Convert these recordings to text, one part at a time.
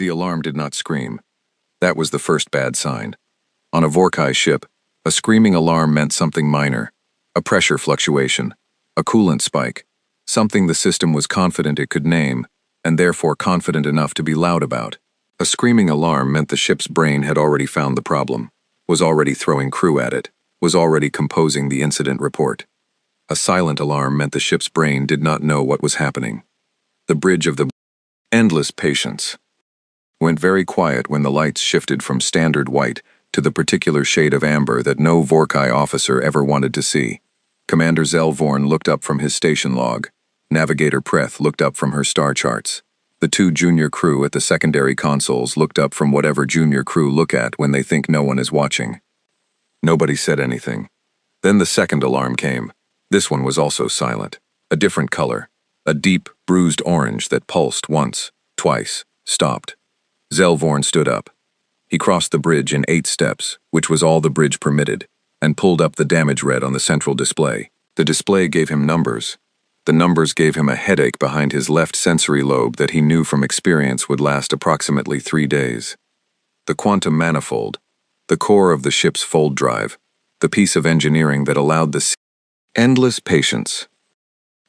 The alarm did not scream. That was the first bad sign. On a Vorkai ship, a screaming alarm meant something minor, a pressure fluctuation, a coolant spike, something the system was confident it could name, and therefore confident enough to be loud about. A screaming alarm meant the ship's brain had already found the problem, was already throwing crew at it, was already composing the incident report. A silent alarm meant the ship's brain did not know what was happening. The bridge of the endless patience went very quiet when the lights shifted from standard white to the particular shade of amber that no Vorkai officer ever wanted to see. Commander Zelvorn looked up from his station log. Navigator Preth looked up from her star charts. The two junior crew at the secondary consoles looked up from whatever junior crew look at when they think no one is watching. Nobody said anything. Then the second alarm came. This one was also silent. A different color. A deep, bruised orange that pulsed once, twice, stopped. Zelvorn stood up. He crossed the bridge in 8 steps, which was all the bridge permitted, and pulled up the damage red on the central display. The display gave him numbers. The numbers gave him a headache behind his left sensory lobe that he knew from experience would last approximately 3 days. The quantum manifold, the core of the ship's fold drive, the piece of engineering that allowed the endless patience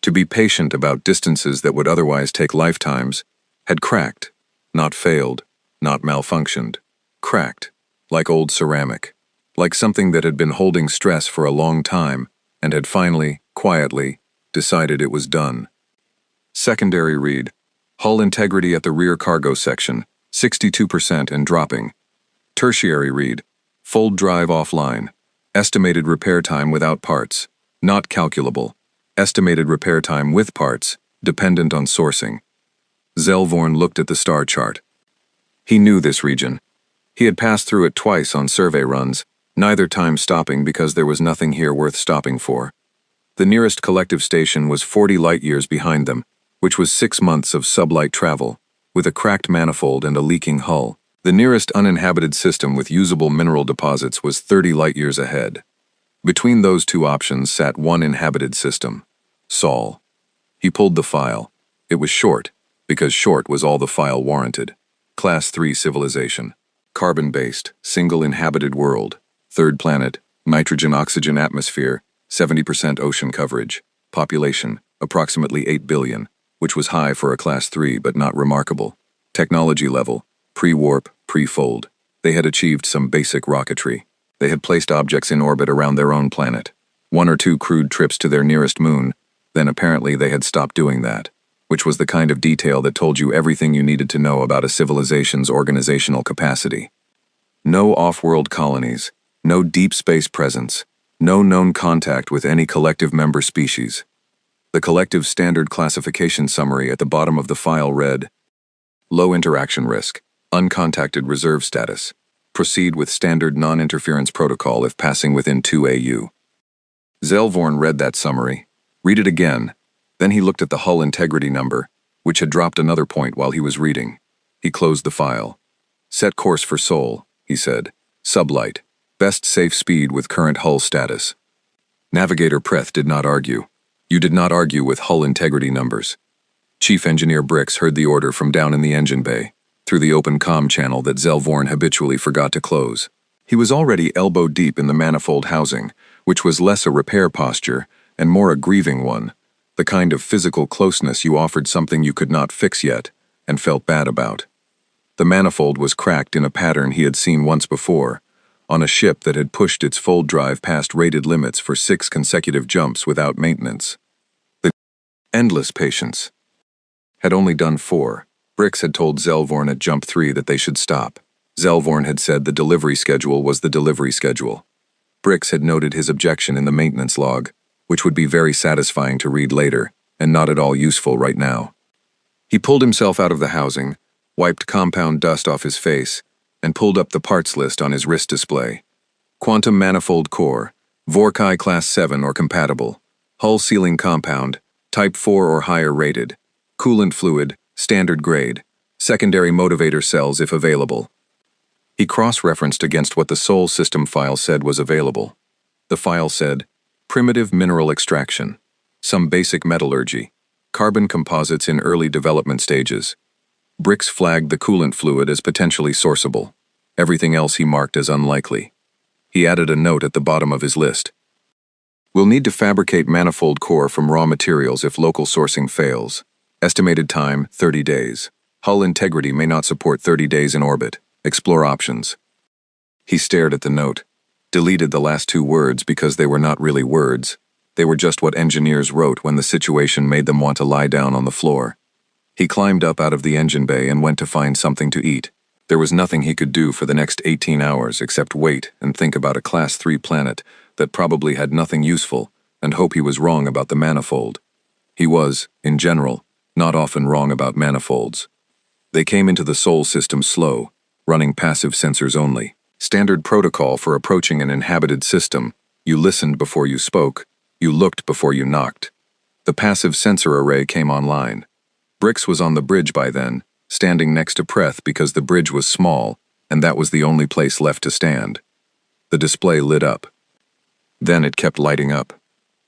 to be patient about distances that would otherwise take lifetimes, had cracked, not failed, not malfunctioned, cracked, like old ceramic, like something that had been holding stress for a long time and had finally, quietly, decided it was done. Secondary read, hull integrity at the rear cargo section, 62% and dropping. Tertiary read, fold drive offline, estimated repair time without parts, not calculable, estimated repair time with parts, dependent on sourcing. Zelvorn looked at the star chart. He knew this region. He had passed through it twice on survey runs, neither time stopping because there was nothing here worth stopping for. The nearest collective station was 40 light-years behind them, which was 6 months of sublight travel, with a cracked manifold and a leaking hull. The nearest uninhabited system with usable mineral deposits was 30 light-years ahead. Between those two options sat one inhabited system, Sol. He pulled the file. It was short, because short was all the file warranted. Class 3 civilization. Carbon-based, single inhabited world. 3rd planet, nitrogen-oxygen atmosphere, 70% ocean coverage. Population, approximately 8 billion, which was high for a Class 3 but not remarkable. Technology level, pre-warp, pre-fold. They had achieved some basic rocketry. They had placed objects in orbit around their own planet. 1 or 2 crude trips to their nearest moon, then apparently they had stopped doing that, which was the kind of detail that told you everything you needed to know about a civilization's organizational capacity. No off-world colonies, no deep space presence, no known contact with any collective member species. The collective standard classification summary at the bottom of the file read, low interaction risk, uncontacted reserve status. Proceed with standard non-interference protocol if passing within 2 AU. Zelvorn read that summary. Read it again. Then he looked at the hull integrity number, which had dropped another point while he was reading. He closed the file. Set course for Sol, he said. Sublight. Best safe speed with current hull status. Navigator Preth did not argue. You did not argue with hull integrity numbers. Chief Engineer Brix heard the order from down in the engine bay, through the open comm channel that Zelvorn habitually forgot to close. He was already elbow-deep in the manifold housing, which was less a repair posture and more a grieving one, the kind of physical closeness you offered something you could not fix yet and felt bad about. The manifold was cracked in a pattern he had seen once before, on a ship that had pushed its fold drive past rated limits for 6 consecutive jumps without maintenance. The endless patience had only done 4. Brix had told Zelvorn at Jump 3 that they should stop. Zelvorn had said the delivery schedule was the delivery schedule. Brix had noted his objection in the maintenance log, which would be very satisfying to read later, and not at all useful right now. He pulled himself out of the housing, wiped compound dust off his face, and pulled up the parts list on his wrist display. Quantum manifold core, Vorkai Class 7 or compatible, hull sealing compound, Type 4 or higher rated, coolant fluid, standard grade, secondary motivator cells if available. He cross-referenced against what the Sol system file said was available. The file said, primitive mineral extraction, some basic metallurgy, carbon composites in early development stages, Brix flagged the coolant fluid as potentially sourceable. Everything else he marked as unlikely. He added a note at the bottom of his list. We'll need to fabricate manifold core from raw materials if local sourcing fails. Estimated time, 30 days. Hull integrity may not support 30 days in orbit. Explore options. He stared at the note, deleted the last two words because they were not really words. They were just what engineers wrote when the situation made them want to lie down on the floor. He climbed up out of the engine bay and went to find something to eat. There was nothing he could do for the next 18 hours except wait and think about a Class 3 planet that probably had nothing useful and hope he was wrong about the manifold. He was, in general, not often wrong about manifolds. They came into the Sol system slow, running passive sensors only. Standard protocol for approaching an inhabited system. You listened before you spoke. You looked before you knocked. The passive sensor array came online. Brix was on the bridge by then, standing next to Preth because the bridge was small, and that was the only place left to stand. The display lit up. Then it kept lighting up.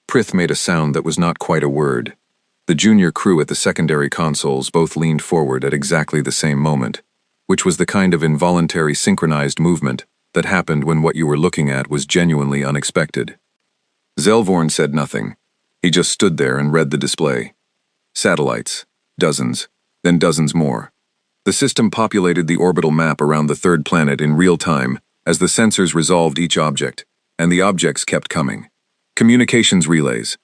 Prith made a sound that was not quite a word. The junior crew at the secondary consoles both leaned forward at exactly the same moment, which was the kind of involuntary synchronized movement that happened when what you were looking at was genuinely unexpected. Zelvorn said nothing. He just stood there and read the display. Satellites. Dozens. Then dozens more. The system populated the orbital map around the third planet in real time as the sensors resolved each object, and the objects kept coming. Communications relays.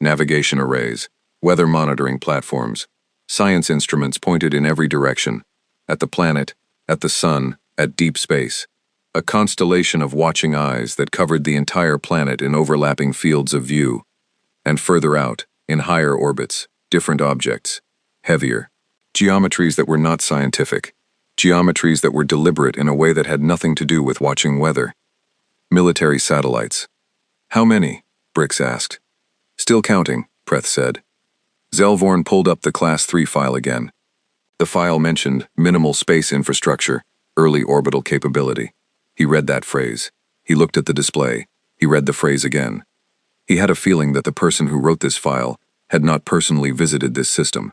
Navigation arrays. Weather monitoring platforms. Science instruments pointed in every direction. At the planet, at the sun, at deep space. A constellation of watching eyes that covered the entire planet in overlapping fields of view. And further out, in higher orbits, different objects. Heavier. Geometries that were not scientific. Geometries that were deliberate in a way that had nothing to do with watching weather. Military satellites. How many? Brix asked. Still counting, Preth said. Zelvorn pulled up the Class 3 file again. The file mentioned minimal space infrastructure, early orbital capability. He read that phrase. He looked at the display. He read the phrase again. He had a feeling that the person who wrote this file had not personally visited this system.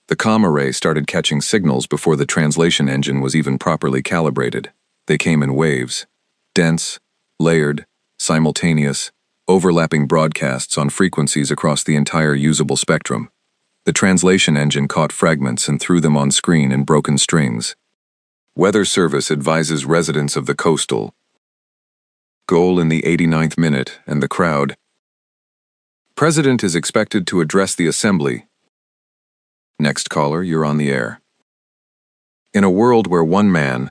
The comm array started catching signals before the translation engine was even properly calibrated. They came in waves. Dense, layered, simultaneous, overlapping broadcasts on frequencies across the entire usable spectrum. The translation engine caught fragments and threw them on screen in broken strings. Weather Service advises residents of the coastal. Goal in the 89th minute, and the crowd. President is expected to address the assembly. Next caller, you're on the air. In a world where one man.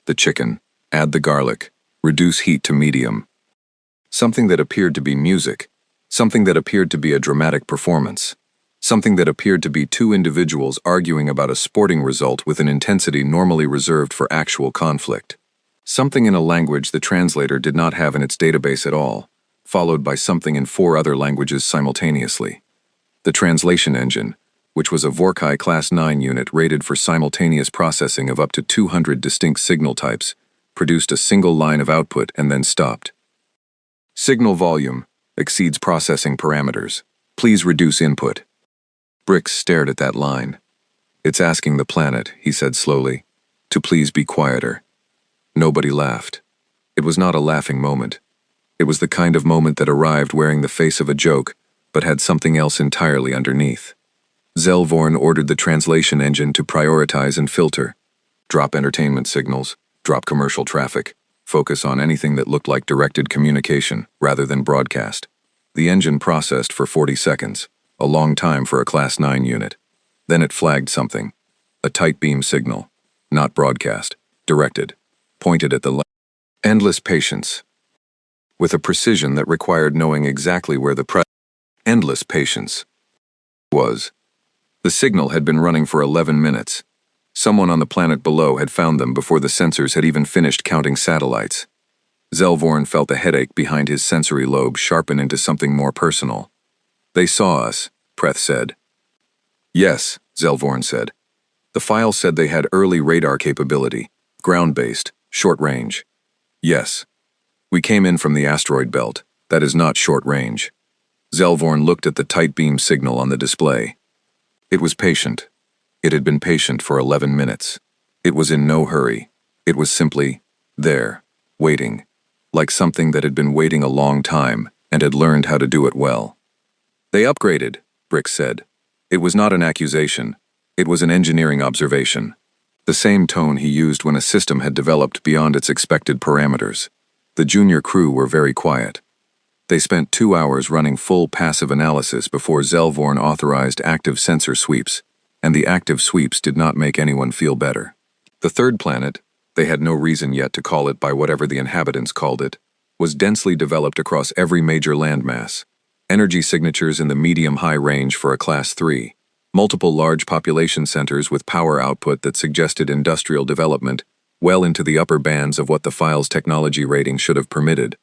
The chicken. Add the garlic. Reduce heat to medium. Something that appeared to be music. Something that appeared to be a dramatic performance. Something that appeared to be two individuals arguing about a sporting result with an intensity normally reserved for actual conflict. Something in a language the translator did not have in its database at all, followed by something in 4 other languages simultaneously. The translation engine, which was a Vorkai Class 9 unit rated for simultaneous processing of up to 200 distinct signal types, produced a single line of output and then stopped. Signal volume exceeds processing parameters. Please reduce input. Brix stared at that line. It's asking the planet, he said slowly, to please be quieter. Nobody laughed. It was not a laughing moment. It was the kind of moment that arrived wearing the face of a joke, but had something else entirely underneath. Zelvorn ordered the translation engine to prioritize and filter. Drop entertainment signals, drop commercial traffic, focus on anything that looked like directed communication rather than broadcast. The engine processed for 40 seconds. A long time for a Class 9 unit. Then it flagged something. A tight beam signal. Not broadcast. Directed. Pointed at the endless patience. With a precision that required knowing exactly where the endless patience was. The signal had been running for 11 minutes. Someone on the planet below had found them before the sensors had even finished counting satellites. Zelvorn felt the headache behind his sensory lobe sharpen into something more personal. They saw us, Preth said. Yes, Zelvorn said. The file said they had early radar capability, ground-based, short range. Yes. We came in from the asteroid belt. That is not short range. Zelvorn looked at the tight beam signal on the display. It was patient. It had been patient for 11 minutes. It was in no hurry. It was simply there, waiting, like something that had been waiting a long time and had learned how to do it well. They upgraded, Brix said. It was not an accusation. It was an engineering observation. The same tone he used when a system had developed beyond its expected parameters. The junior crew were very quiet. They spent 2 hours running full passive analysis before Zelvorn authorized active sensor sweeps, and the active sweeps did not make anyone feel better. The third planet, they had no reason yet to call it by whatever the inhabitants called it, was densely developed across every major landmass. Energy signatures in the medium-high range for a Class 3. Multiple large population centers with power output that suggested industrial development, well into the upper bands of what the file's technology rating should have permitted.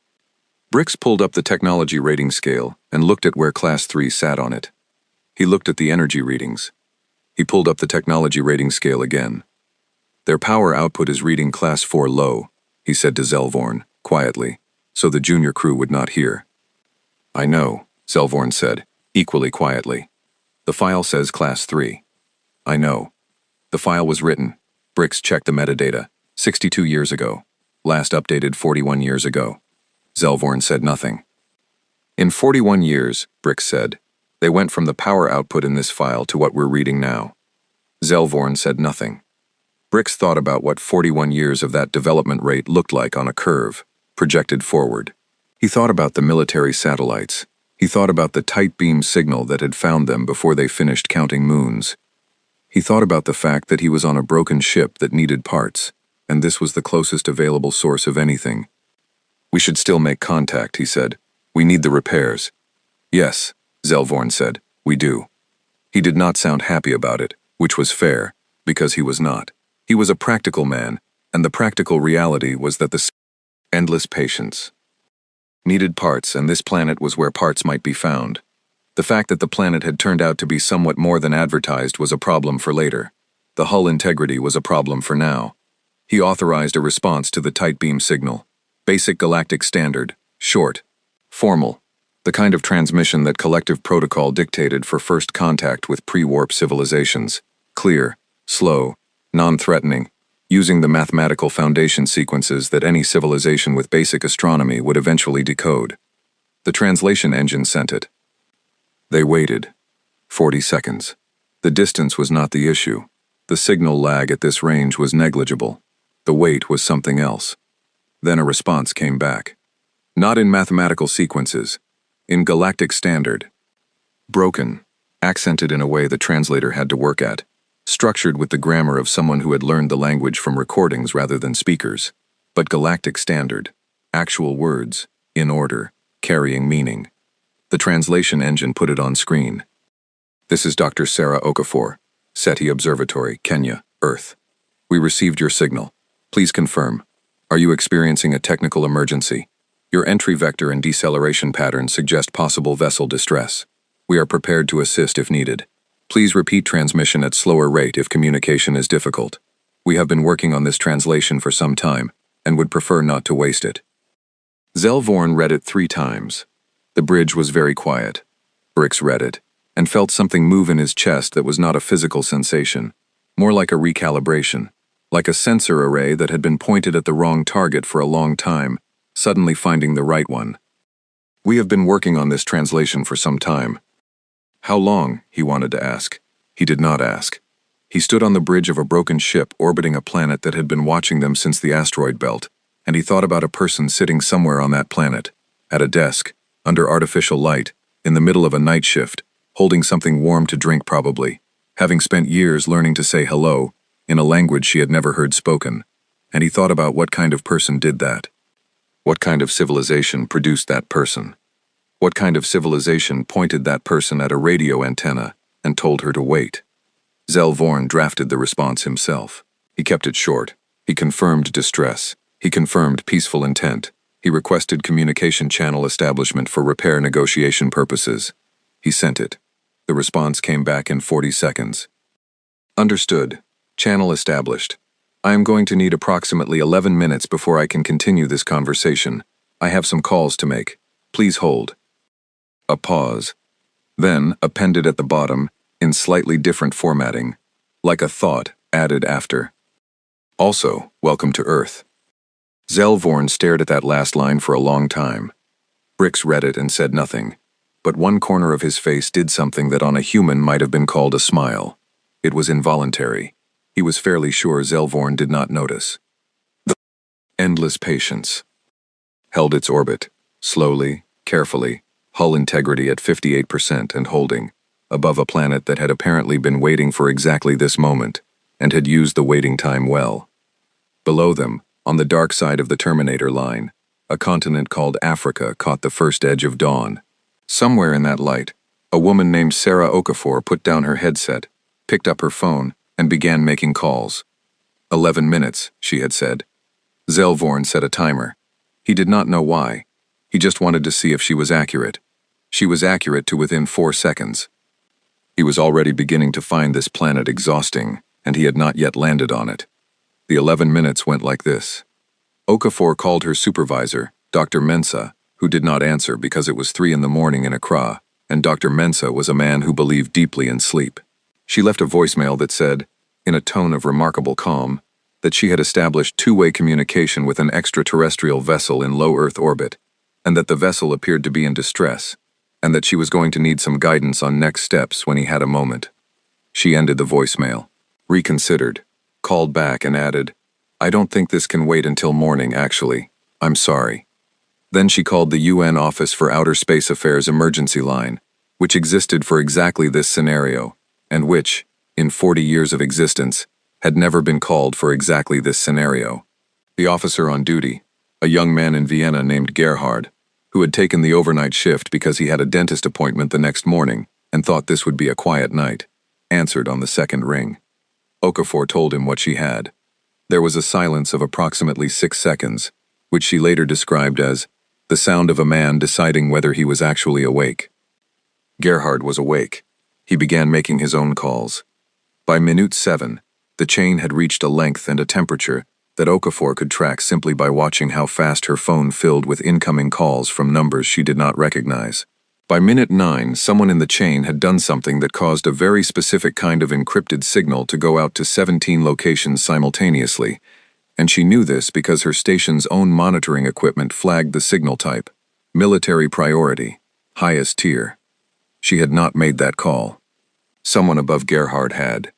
Brix pulled up the technology rating scale and looked at where Class 3 sat on it. He looked at the energy readings. He pulled up the technology rating scale again. Their power output is reading Class 4 low, he said to Zelvorn, quietly, so the junior crew would not hear. I know, Zelvorn said, equally quietly. The file says Class 3. I know. The file was written. Brix checked the metadata. 62 years ago. Last updated 41 years ago. Zelvorn said nothing. In 41 years, Brix said, they went from the power output in this file to what we're reading now. Zelvorn said nothing. Brix thought about what 41 years of that development rate looked like on a curve, projected forward. He thought about the military satellites. He thought about the tight beam signal that had found them before they finished counting moons. He thought about the fact that he was on a broken ship that needed parts, and this was the closest available source of anything. We should still make contact, he said. We need the repairs. Yes, Zelvorn said, we do. He did not sound happy about it, which was fair, because he was not. He was a practical man, and the practical reality was that the endless patience needed parts, and this planet was where parts might be found. The fact that the planet had turned out to be somewhat more than advertised was a problem for later. The hull integrity was a problem for now. He authorized a response to the tight beam signal. Basic galactic standard, short, formal, the kind of transmission that collective protocol dictated for first contact with pre-warp civilizations, clear, slow, non-threatening, using the mathematical foundation sequences that any civilization with basic astronomy would eventually decode. The translation engine sent it. They waited. 40 seconds. The distance was not the issue. The signal lag at this range was negligible. The wait was something else. Then a response came back. Not in mathematical sequences, in galactic standard. Broken, accented in a way the translator had to work at, structured with the grammar of someone who had learned the language from recordings rather than speakers, but galactic standard, actual words, in order, carrying meaning. The translation engine put it on screen. This is Dr. Sarah Okafor, SETI Observatory, Kenya, Earth. We received your signal. Please confirm. Are you experiencing a technical emergency? Your entry vector and deceleration patterns suggest possible vessel distress. We are prepared to assist if needed. Please repeat transmission at slower rate if communication is difficult. We have been working on this translation for some time, and would prefer not to waste it. Zelvorn read it 3 times. The bridge was very quiet. Brix read it, and felt something move in his chest that was not a physical sensation, more like a recalibration. Like a sensor array that had been pointed at the wrong target for a long time, suddenly finding the right one. We have been working on this translation for some time. How long, he wanted to ask. He did not ask. He stood on the bridge of a broken ship orbiting a planet that had been watching them since the asteroid belt, and he thought about a person sitting somewhere on that planet, at a desk, under artificial light, in the middle of a night shift, holding something warm to drink probably, having spent years learning to say hello, in a language she had never heard spoken, and he thought about what kind of person did that. What kind of civilization produced that person? What kind of civilization pointed that person at a radio antenna and told her to wait? Zelvorn drafted the response himself. He kept it short. He confirmed distress. He confirmed peaceful intent. He requested communication channel establishment for repair negotiation purposes. He sent it. The response came back in 40 seconds. Understood. Channel established. I am going to need approximately 11 minutes before I can continue this conversation. I have some calls to make. Please hold. A pause. Then, appended at the bottom, in slightly different formatting, like a thought added after. Also, welcome to Earth. Zelvorn stared at that last line for a long time. Brix read it and said nothing, but one corner of his face did something that on a human might have been called a smile. It was involuntary. He was fairly sure Zelvorn did not notice. The endless patience held its orbit, slowly, carefully, hull integrity at 58% and holding, above a planet that had apparently been waiting for exactly this moment, and had used the waiting time well. Below them, on the dark side of the Terminator line, a continent called Africa caught the first edge of dawn. Somewhere in that light, a woman named Sarah Okafor put down her headset, picked up her phone, and began making calls. 11 minutes, she had said. Zelvorn set a timer. He did not know why. He just wanted to see if she was accurate. She was accurate to within 4 seconds. He was already beginning to find this planet exhausting, and he had not yet landed on it. The 11 minutes went like this. Okafor called her supervisor, Dr. Mensah, who did not answer because it was 3 in the morning in Accra, and Dr. Mensah was a man who believed deeply in sleep. She left a voicemail that said, in a tone of remarkable calm, that she had established two-way communication with an extraterrestrial vessel in low Earth orbit, and that the vessel appeared to be in distress, and that she was going to need some guidance on next steps when he had a moment. She ended the voicemail, reconsidered, called back and added, I don't think this can wait until morning, actually. I'm sorry. Then she called the UN Office for Outer Space Affairs emergency line, which existed for exactly this scenario, and which, in 40 years of existence, had never been called for exactly this scenario. The officer on duty, a young man in Vienna named Gerhard, who had taken the overnight shift because he had a dentist appointment the next morning and thought this would be a quiet night, answered on the second ring. Okafor told him what she had. There was a silence of approximately 6 seconds, which she later described as the sound of a man deciding whether he was actually awake. Gerhard was awake. He began making his own calls. By minute 7, the chain had reached a length and a temperature that Okafor could track simply by watching how fast her phone filled with incoming calls from numbers she did not recognize. By minute 9, someone in the chain had done something that caused a very specific kind of encrypted signal to go out to 17 locations simultaneously, and she knew this because her station's own monitoring equipment flagged the signal type, military priority, highest tier. She had not made that call. Someone above Gerhard had.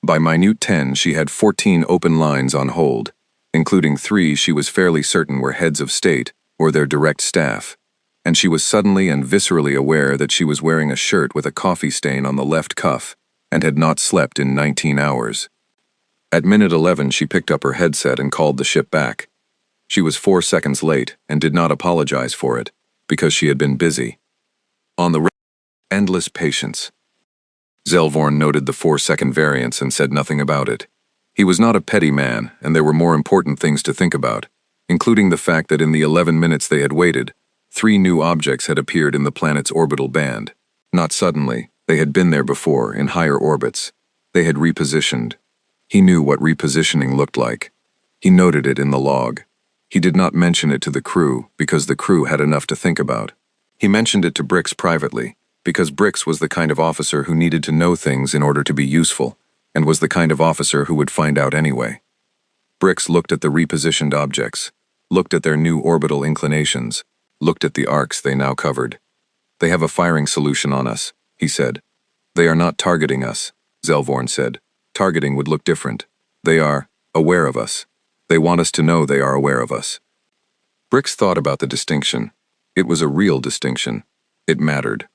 By minute 10, she had 14 open lines on hold, including 3 she was fairly certain were heads of state or their direct staff, and she was suddenly and viscerally aware that she was wearing a shirt with a coffee stain on the left cuff and had not slept in 19 hours. At minute 11, she picked up her headset and called the ship back. She was 4 seconds late and did not apologize for it, because she had been busy. On the endless patience. Zelvorn noted the 4-second variance and said nothing about it. He was not a petty man, and there were more important things to think about, including the fact that in the 11 minutes they had waited, 3 new objects had appeared in the planet's orbital band. Not suddenly, they had been there before, in higher orbits. They had repositioned. He knew what repositioning looked like. He noted it in the log. He did not mention it to the crew because the crew had enough to think about. He mentioned it to Brix privately because Brix was the kind of officer who needed to know things in order to be useful, and was the kind of officer who would find out anyway. Brix looked at the repositioned objects, looked at their new orbital inclinations, looked at the arcs they now covered. They have a firing solution on us, he said. They are not targeting us, Zelvorn said. Targeting would look different. They are aware of us. They want us to know they are aware of us. Brix thought about the distinction. It was a real distinction. It mattered.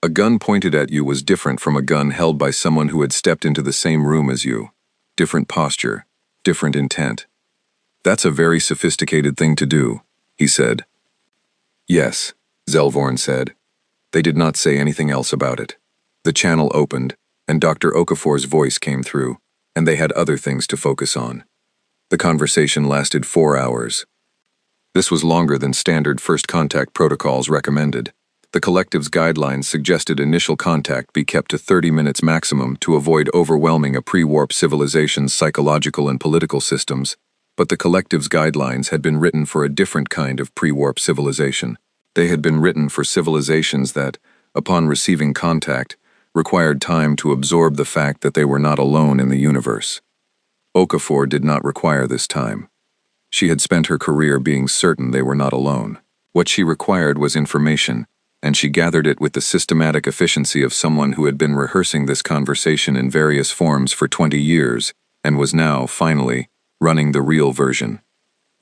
A gun pointed at you was different from a gun held by someone who had stepped into the same room as you. Different posture, different intent. That's a very sophisticated thing to do, he said. Yes, Zelvorn said. They did not say anything else about it. The channel opened, and Dr. Okafor's voice came through, and they had other things to focus on. The conversation lasted 4 hours. This was longer than standard first contact protocols recommended. The collective's guidelines suggested initial contact be kept to 30 minutes maximum to avoid overwhelming a pre-warp civilization's psychological and political systems, but the collective's guidelines had been written for a different kind of pre-warp civilization. They had been written for civilizations that, upon receiving contact, required time to absorb the fact that they were not alone in the universe. Okafor did not require this time. She had spent her career being certain they were not alone. What she required was information, and she gathered it with the systematic efficiency of someone who had been rehearsing this conversation in various forms for 20 years and was now, finally, running the real version.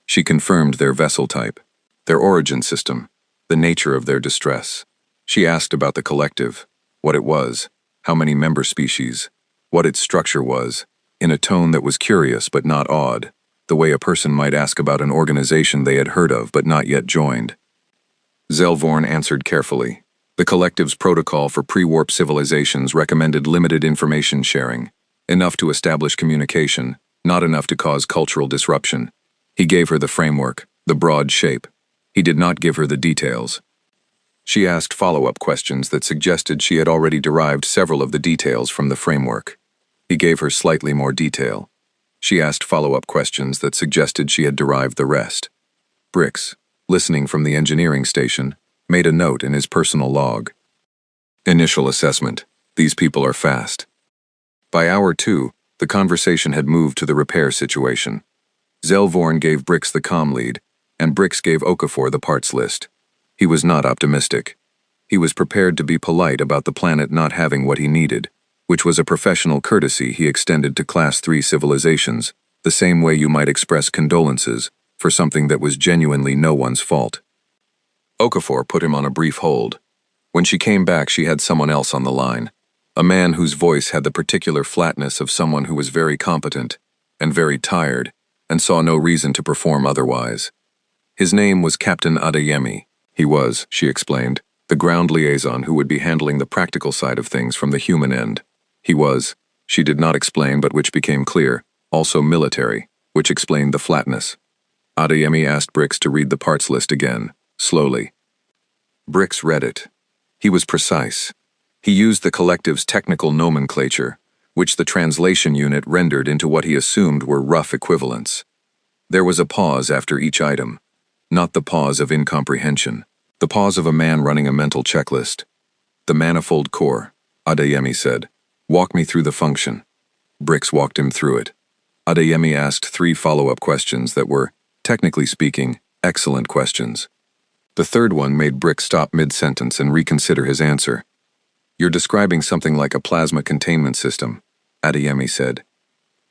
She confirmed their vessel type, their origin system, the nature of their distress. She asked about the collective, what it was, how many member species, what its structure was, in a tone that was curious but not awed, the way a person might ask about an organization they had heard of but not yet joined. Zelvorn answered carefully. The collective's protocol for pre-warp civilizations recommended limited information sharing, enough to establish communication, not enough to cause cultural disruption. He gave her the framework, the broad shape. He did not give her the details. She asked follow-up questions that suggested she had already derived several of the details from the framework. He gave her slightly more detail. She asked follow-up questions that suggested she had derived the rest. Brix, listening from the engineering station, made a note in his personal log. Initial assessment. These people are fast. By hour 2, the conversation had moved to the repair situation. Zelvorn gave Brix the comm lead, and Brix gave Okafor the parts list. He was not optimistic. He was prepared to be polite about the planet not having what he needed, which was a professional courtesy he extended to Class 3 civilizations, the same way you might express condolences for something that was genuinely no one's fault. Okafor put him on a brief hold. When she came back, she had someone else on the line, a man whose voice had the particular flatness of someone who was very competent and very tired and saw no reason to perform otherwise. His name was Captain Adeyemi. He was, she explained, the ground liaison who would be handling the practical side of things from the human end. He was, she did not explain but which became clear, also military, which explained the flatness. Adeyemi asked Brix to read the parts list again, slowly. Brix read it. He was precise. He used the collective's technical nomenclature, which the translation unit rendered into what he assumed were rough equivalents. There was a pause after each item, not the pause of incomprehension, the pause of a man running a mental checklist. The manifold core, Adeyemi said. Walk me through the function. Brix walked him through it. Adeyemi asked 3 follow-up questions that were, technically speaking, excellent questions. The third one made Brix stop mid-sentence and reconsider his answer. You're describing something like a plasma containment system, Adeyemi said.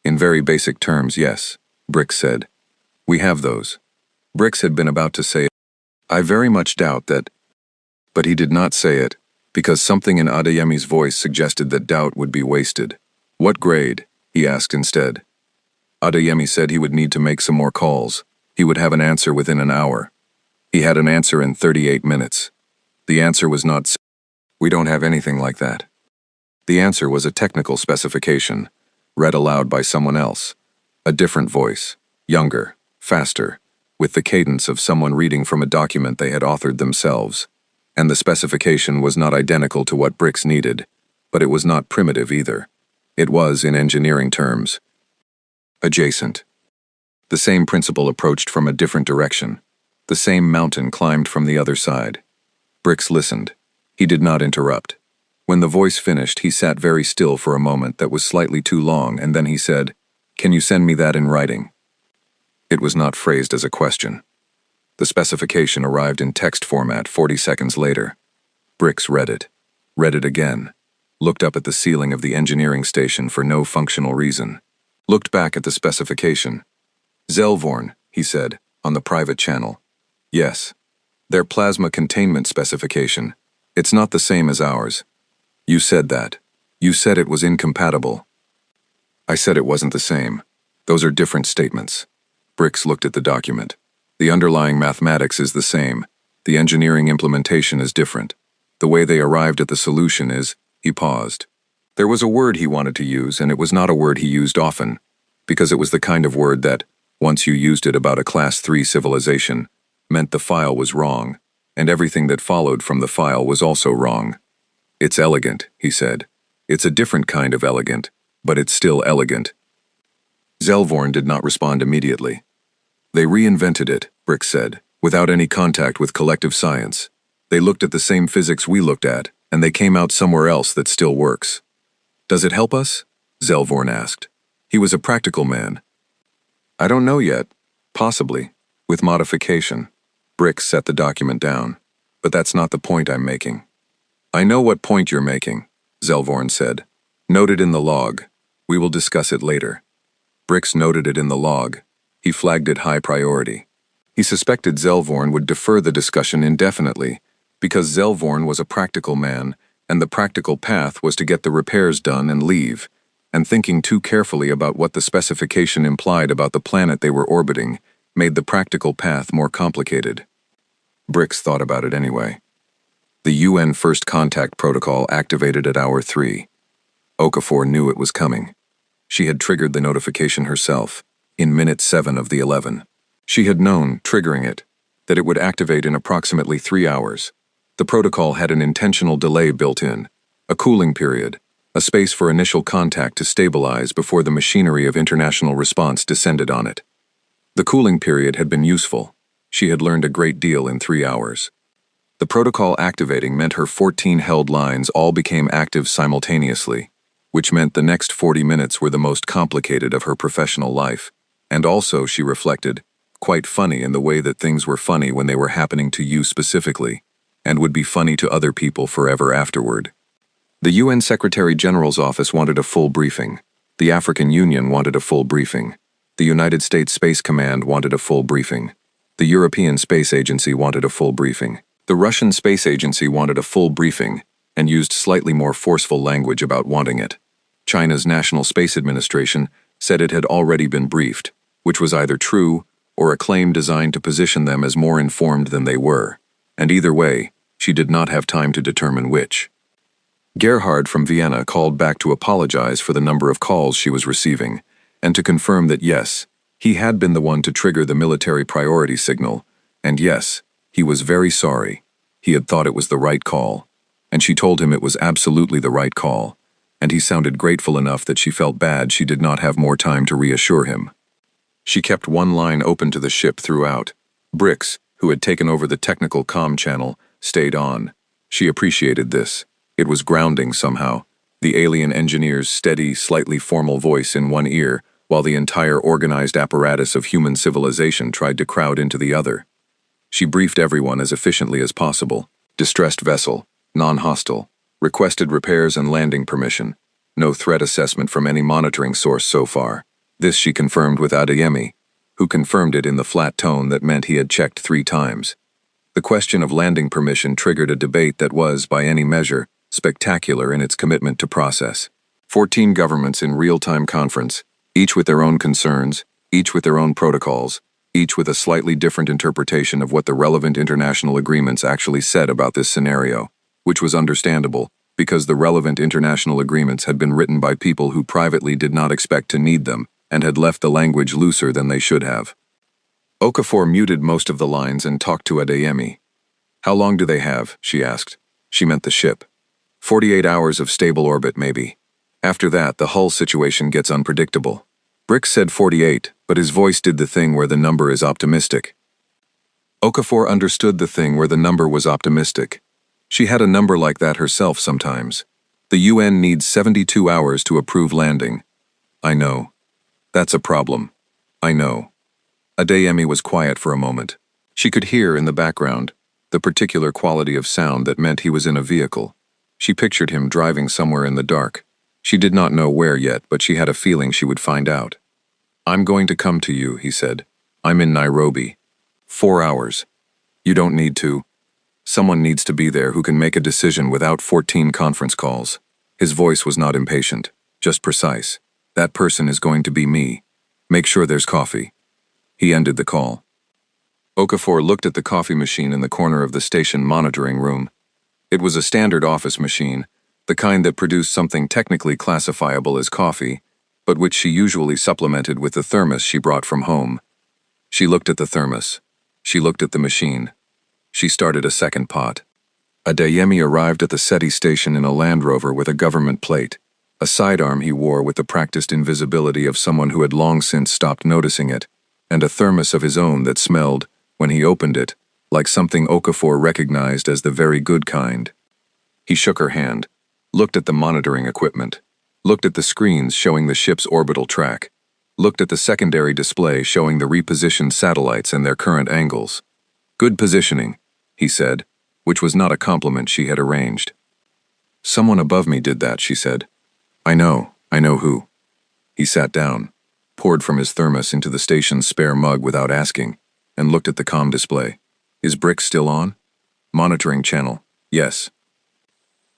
In very basic terms, yes, Brix said. We have those. Brix had been about to say, I very much doubt that, but he did not say it, because something in Adeyemi's voice suggested that doubt would be wasted. What grade? He asked instead. Adeyemi said he would need to make some more calls. He would have an answer within an hour. He had an answer in 38 minutes. The answer was not, we don't have anything like that. The answer was a technical specification, read aloud by someone else. A different voice, younger, faster, with the cadence of someone reading from a document they had authored themselves. And the specification was not identical to what Brix needed, but it was not primitive either. It was, in engineering terms, adjacent. The same principle approached from a different direction. The same mountain climbed from the other side. Brix listened. He did not interrupt. When the voice finished, he sat very still for a moment that was slightly too long, and then he said, Can you send me that in writing? It was not phrased as a question. The specification arrived in text format 40 seconds later. Brix read it again, looked up at the ceiling of the engineering station for no functional reason, looked back at the specification. Zelvorn, he said, on the private channel. Yes. Their plasma containment specification. It's not the same as ours. You said that. You said it was incompatible. I said it wasn't the same. Those are different statements. Brix looked at the document. The underlying mathematics is the same. The engineering implementation is different. The way they arrived at the solution is, he paused. There was a word he wanted to use, and it was not a word he used often, because it was the kind of word that, once you used it about a Class 3 civilization, meant the file was wrong, and everything that followed from the file was also wrong. It's elegant, he said. It's a different kind of elegant, but it's still elegant. Zelvorn did not respond immediately. They reinvented it, Brix said, without any contact with collective science. They looked at the same physics we looked at, and they came out somewhere else that still works. Does it help us? Zelvorn asked. He was a practical man. I don't know yet. Possibly. With modification. Brick set the document down. But that's not the point I'm making. I know what point you're making, Zelvorn said. Note it in the log. We will discuss it later. Brix noted it in the log. He flagged it high priority. He suspected Zelvorn would defer the discussion indefinitely, because Zelvorn was a practical man, and the practical path was to get the repairs done and leave, and thinking too carefully about what the specification implied about the planet they were orbiting made the practical path more complicated. Brix thought about it anyway. The UN First Contact Protocol activated at hour 3. Okafor knew it was coming. She had triggered the notification herself, in minute 7 of the 11. She had known, triggering it, that it would activate in approximately 3 hours. The protocol had an intentional delay built in, a cooling period, a space for initial contact to stabilize before the machinery of international response descended on it. The cooling period had been useful. She had learned a great deal in 3 hours. The protocol activating meant her 14 held lines all became active simultaneously, which meant the next 40 minutes were the most complicated of her professional life, and also, she reflected, quite funny in the way that things were funny when they were happening to you specifically, and would be funny to other people forever afterward. The UN Secretary-General's office wanted a full briefing. The African Union wanted a full briefing. The United States Space Command wanted a full briefing. The European Space Agency wanted a full briefing. The Russian Space Agency wanted a full briefing, and used slightly more forceful language about wanting it. China's National Space Administration said it had already been briefed, which was either true or a claim designed to position them as more informed than they were, and either way, she did not have time to determine which. Gerhard from Vienna called back to apologize for the number of calls she was receiving, and to confirm that yes, he had been the one to trigger the military priority signal, and yes, he was very sorry. He had thought it was the right call, and she told him it was absolutely the right call, and he sounded grateful enough that she felt bad she did not have more time to reassure him. She kept one line open to the ship throughout. Brix, who had taken over the technical comm channel, stayed on. She appreciated this. It was grounding somehow, the alien engineer's steady, slightly formal voice in one ear, while the entire organized apparatus of human civilization tried to crowd into the other. She briefed everyone as efficiently as possible. Distressed vessel, non-hostile, requested repairs and landing permission. No threat assessment from any monitoring source so far. This she confirmed with Adeyemi, who confirmed it in the flat tone that meant he had checked 3 times. The question of landing permission triggered a debate that was, by any measure, spectacular in its commitment to process. 14 governments in real-time conference, each with their own concerns, each with their own protocols, each with a slightly different interpretation of what the relevant international agreements actually said about this scenario, which was understandable, because the relevant international agreements had been written by people who privately did not expect to need them, and had left the language looser than they should have. Okafor muted most of the lines and talked to Adeyemi. How long do they have? She asked. She meant the ship. 48 hours of stable orbit, maybe. After that, the hull situation gets unpredictable. Brix said 48, but his voice did the thing where the number is optimistic. Okafor understood the thing where the number was optimistic. She had a number like that herself sometimes. The UN needs 72 hours to approve landing. I know. That's a problem. I know. Adeyemi was quiet for a moment. She could hear in the background the particular quality of sound that meant he was in a vehicle. She pictured him driving somewhere in the dark. She did not know where yet, but she had a feeling she would find out. I'm going to come to you, he said. I'm in Nairobi. 4 hours. You don't need to. Someone needs to be there who can make a decision without 14 conference calls. His voice was not impatient, just precise. That person is going to be me. Make sure there's coffee. He ended the call. Okafor looked at the coffee machine in the corner of the station monitoring room. It was a standard office machine, the kind that produced something technically classifiable as coffee, but which she usually supplemented with the thermos she brought from home. She looked at the thermos. She looked at the machine. She started a second pot. Adeyemi arrived at the SETI station in a Land Rover with a government plate, a sidearm he wore with the practiced invisibility of someone who had long since stopped noticing it, and a thermos of his own that smelled, when he opened it, like something Okafor recognized as the very good kind. He shook her hand, looked at the monitoring equipment, looked at the screens showing the ship's orbital track, looked at the secondary display showing the repositioned satellites and their current angles. "Good positioning," he said, which was not a compliment she had arranged. "Someone above me did that," she said. I know who." He sat down, poured from his thermos into the station's spare mug without asking, and looked at the comm display. "Is Brix still on?" "Monitoring channel, yes."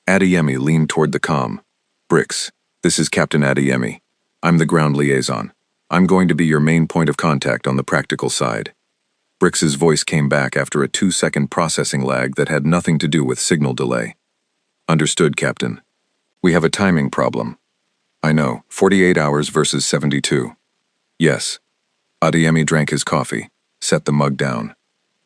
Adeyemi leaned toward the comm. "Brix, this is Captain Adeyemi. I'm the ground liaison. I'm going to be your main point of contact on the practical side." Brix's voice came back after a 2-second processing lag that had nothing to do with signal delay. "Understood, Captain. We have a timing problem." "I know, 48 hours versus 72. "Yes." Adeyemi drank his coffee, set the mug down.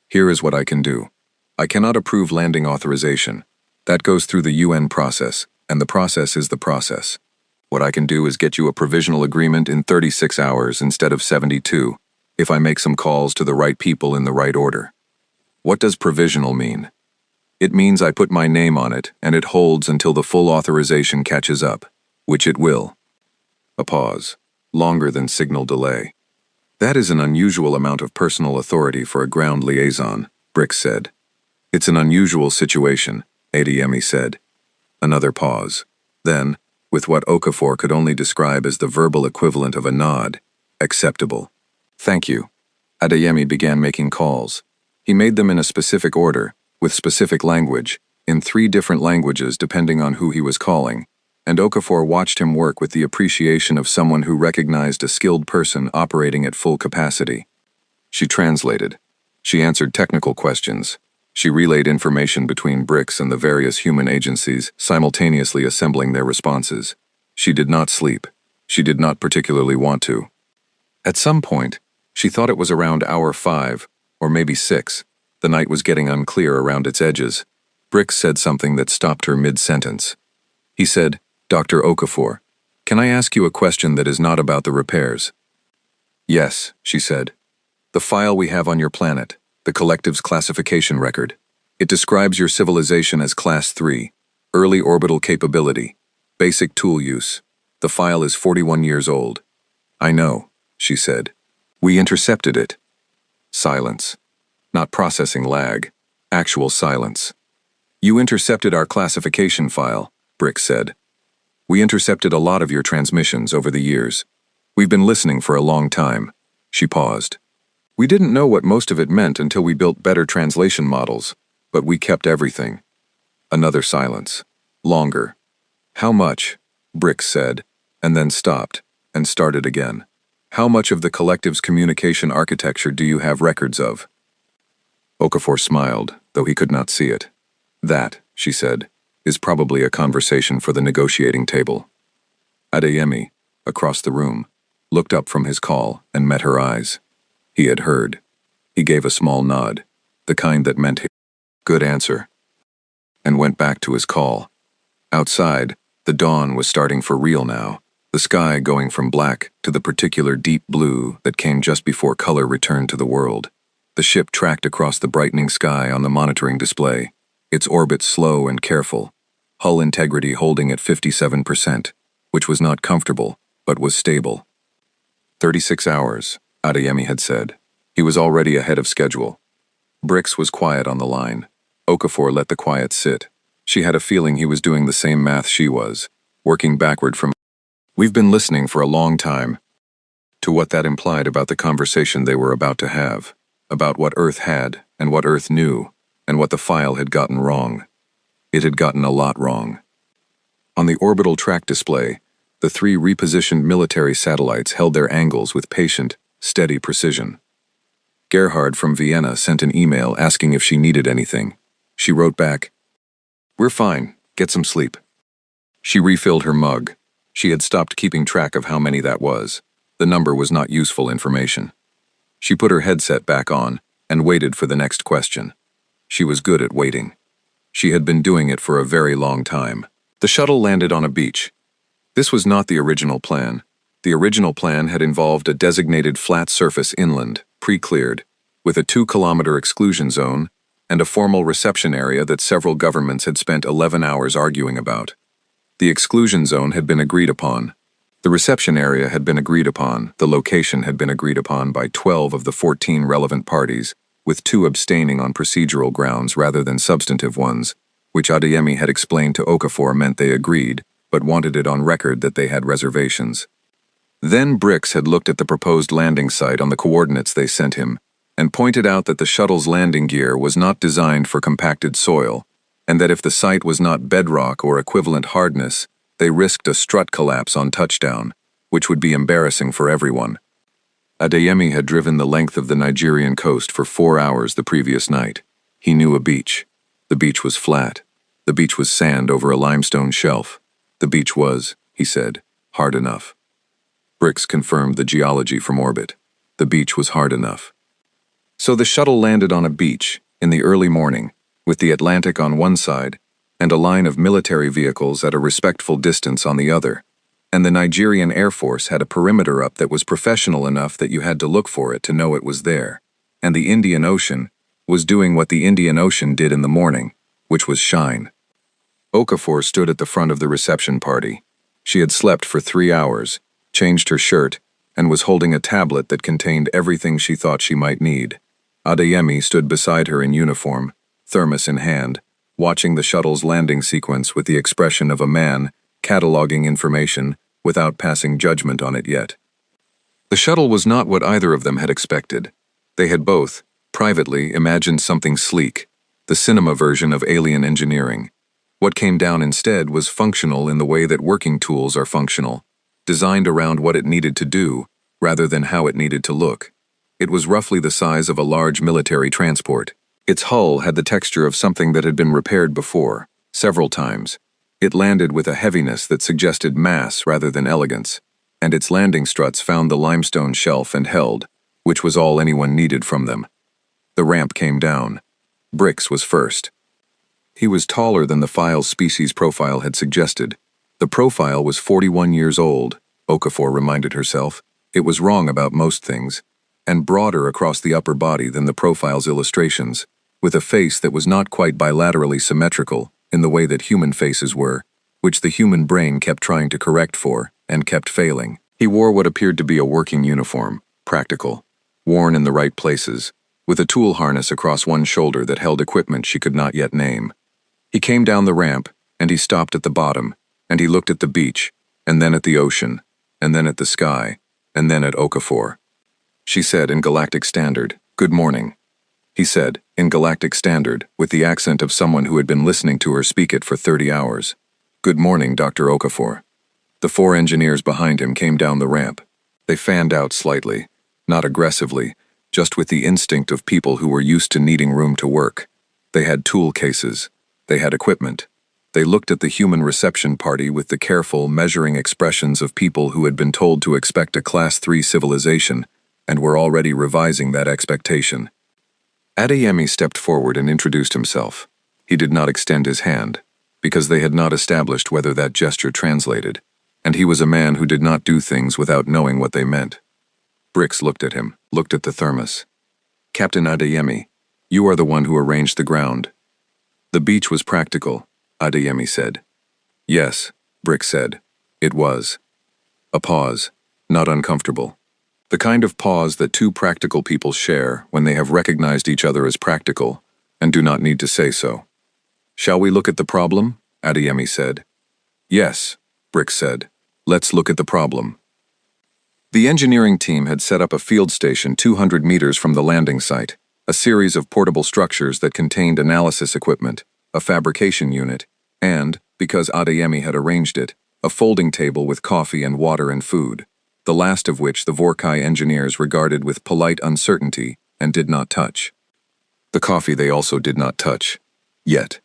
"Here is what I can do. I cannot approve landing authorization. That goes through the UN process, and the process is the process. What I can do is get you a provisional agreement in 36 hours instead of 72, if I make some calls to the right people in the right order." "What does provisional mean?" "It means I put my name on it, and it holds until the full authorization catches up, which it will." A pause, longer than signal delay. "That is an unusual amount of personal authority for a ground liaison," Brix said. "It's an unusual situation," Adeyemi said. Another pause. Then, with what Okafor could only describe as the verbal equivalent of a nod, "Acceptable." "Thank you." Adeyemi began making calls. He made them in a specific order, with specific language, in 3 different languages depending on who he was calling, and Okafor watched him work with the appreciation of someone who recognized a skilled person operating at full capacity. She translated. She answered technical questions. She relayed information between Brix and the various human agencies, simultaneously assembling their responses. She did not sleep. She did not particularly want to. At some point, she thought it was around hour 5, or maybe 6. The night was getting unclear around its edges. Brix said something that stopped her mid-sentence. He said, "Dr. Okafor, can I ask you a question that is not about the repairs?" "Yes," she said. "The file we have on your planet, the collective's classification record. It describes your civilization as Class 3, early orbital capability, basic tool use. The file is 41 years old." "I know," she said. "We intercepted it." Silence. Not processing lag, actual silence. "You intercepted our classification file," Brix said. "We intercepted a lot of your transmissions over the years. We've been listening for a long time." She paused. "We didn't know what most of it meant until we built better translation models, but we kept everything." Another silence. Longer. "How much?" Brix said, and then stopped, and started again. "How much of the collective's communication architecture do you have records of?" Okafor smiled, though he could not see it. "That," she said, "is probably a conversation for the negotiating table." Adeyemi, across the room, looked up from his call and met her eyes. He had heard. He gave a small nod, the kind that meant "Good answer," and went back to his call. Outside, the dawn was starting for real now, the sky going from black to the particular deep blue that came just before color returned to the world. The ship tracked across the brightening sky on the monitoring display, its orbit slow and careful, hull integrity holding at 57%, which was not comfortable, but was stable. 36 hours, Adeyemi had said. He was already ahead of schedule. Brix was quiet on the line. Okafor let the quiet sit. She had a feeling he was doing the same math she was, working backward from "We've been listening for a long time," to what that implied about the conversation they were about to have, about what Earth had and what Earth knew, and what the file had gotten wrong. It had gotten a lot wrong. On the orbital track display, the 3 repositioned military satellites held their angles with patient, steady precision. Gerhard from Vienna sent an email asking if she needed anything. She wrote back, "We're fine, get some sleep." She refilled her mug. She had stopped keeping track of how many that was. The number was not useful information. She put her headset back on and waited for the next question. She was good at waiting. She had been doing it for a very long time. The shuttle landed on a beach. This was not the original plan. The original plan had involved a designated flat surface inland, pre-cleared, with a 2-kilometer exclusion zone and a formal reception area that several governments had spent 11 hours arguing about. The exclusion zone had been agreed upon. The reception area had been agreed upon, the location had been agreed upon by 12 of the 14 relevant parties, with 2 abstaining on procedural grounds rather than substantive ones, which Adeyemi had explained to Okafor meant they agreed, but wanted it on record that they had reservations. Then Brix had looked at the proposed landing site on the coordinates they sent him, and pointed out that the shuttle's landing gear was not designed for compacted soil, and that if the site was not bedrock or equivalent hardness, they risked a strut collapse on touchdown, which would be embarrassing for everyone. Adeyemi had driven the length of the Nigerian coast for 4 hours the previous night. He knew a beach. The beach was flat. The beach was sand over a limestone shelf. The beach was, he said, hard enough. Brix confirmed the geology from orbit. The beach was hard enough. So the shuttle landed on a beach, in the early morning, with the Atlantic on one side, and a line of military vehicles at a respectful distance on the other, and the Nigerian Air Force had a perimeter up that was professional enough that you had to look for it to know it was there, and the Indian Ocean was doing what the Indian Ocean did in the morning, which was shine. Okafor stood at the front of the reception party. She had slept for 3 hours, changed her shirt, and was holding a tablet that contained everything she thought she might need. Adeyemi stood beside her in uniform, thermos in hand, watching the shuttle's landing sequence with the expression of a man cataloging information without passing judgment on it yet. The shuttle was not what either of them had expected. They had both, privately, imagined something sleek, the cinema version of alien engineering. What came down instead was functional in the way that working tools are functional, designed around what it needed to do, rather than how it needed to look. It was roughly the size of a large military transport. Its hull had the texture of something that had been repaired before, several times. It landed with a heaviness that suggested mass rather than elegance, and its landing struts found the limestone shelf and held, which was all anyone needed from them. The ramp came down. Brix was first. He was taller than the file's species profile had suggested. The profile was 41 years old, Okafor reminded herself. It was wrong about most things, and broader across the upper body than the profile's illustrations, with a face that was not quite bilaterally symmetrical in the way that human faces were, which the human brain kept trying to correct for, and kept failing. He wore what appeared to be a working uniform, practical, worn in the right places, with a tool harness across one shoulder that held equipment she could not yet name. He came down the ramp, and he stopped at the bottom, and he looked at the beach, and then at the ocean, and then at the sky, and then at Okafor. She said in Galactic Standard, "Good morning." He said, in Galactic Standard, with the accent of someone who had been listening to her speak it for 30 hours. "Good morning, Dr. Okafor." The 4 engineers behind him came down the ramp. They fanned out slightly, not aggressively, just with the instinct of people who were used to needing room to work. They had tool cases. They had equipment. They looked at the human reception party with the careful, measuring expressions of people who had been told to expect a Class 3 civilization and were already revising that expectation. Adeyemi stepped forward and introduced himself. He did not extend his hand, because they had not established whether that gesture translated, and he was a man who did not do things without knowing what they meant. Brix looked at him, looked at the thermos. "Captain Adeyemi, you are the one who arranged the ground." "The beach was practical," Adeyemi said. "Yes," Brix said. "It was." A pause, not uncomfortable. The kind of pause that 2 practical people share when they have recognized each other as practical and do not need to say so. "Shall we look at the problem?" Adeyemi said. "Yes," Brix said. "Let's look at the problem." The engineering team had set up a field station 200 meters from the landing site, a series of portable structures that contained analysis equipment, a fabrication unit, and, because Adeyemi had arranged it, a folding table with coffee and water and food, the last of which the Vorkai engineers regarded with polite uncertainty and did not touch. The coffee they also did not touch. Yet.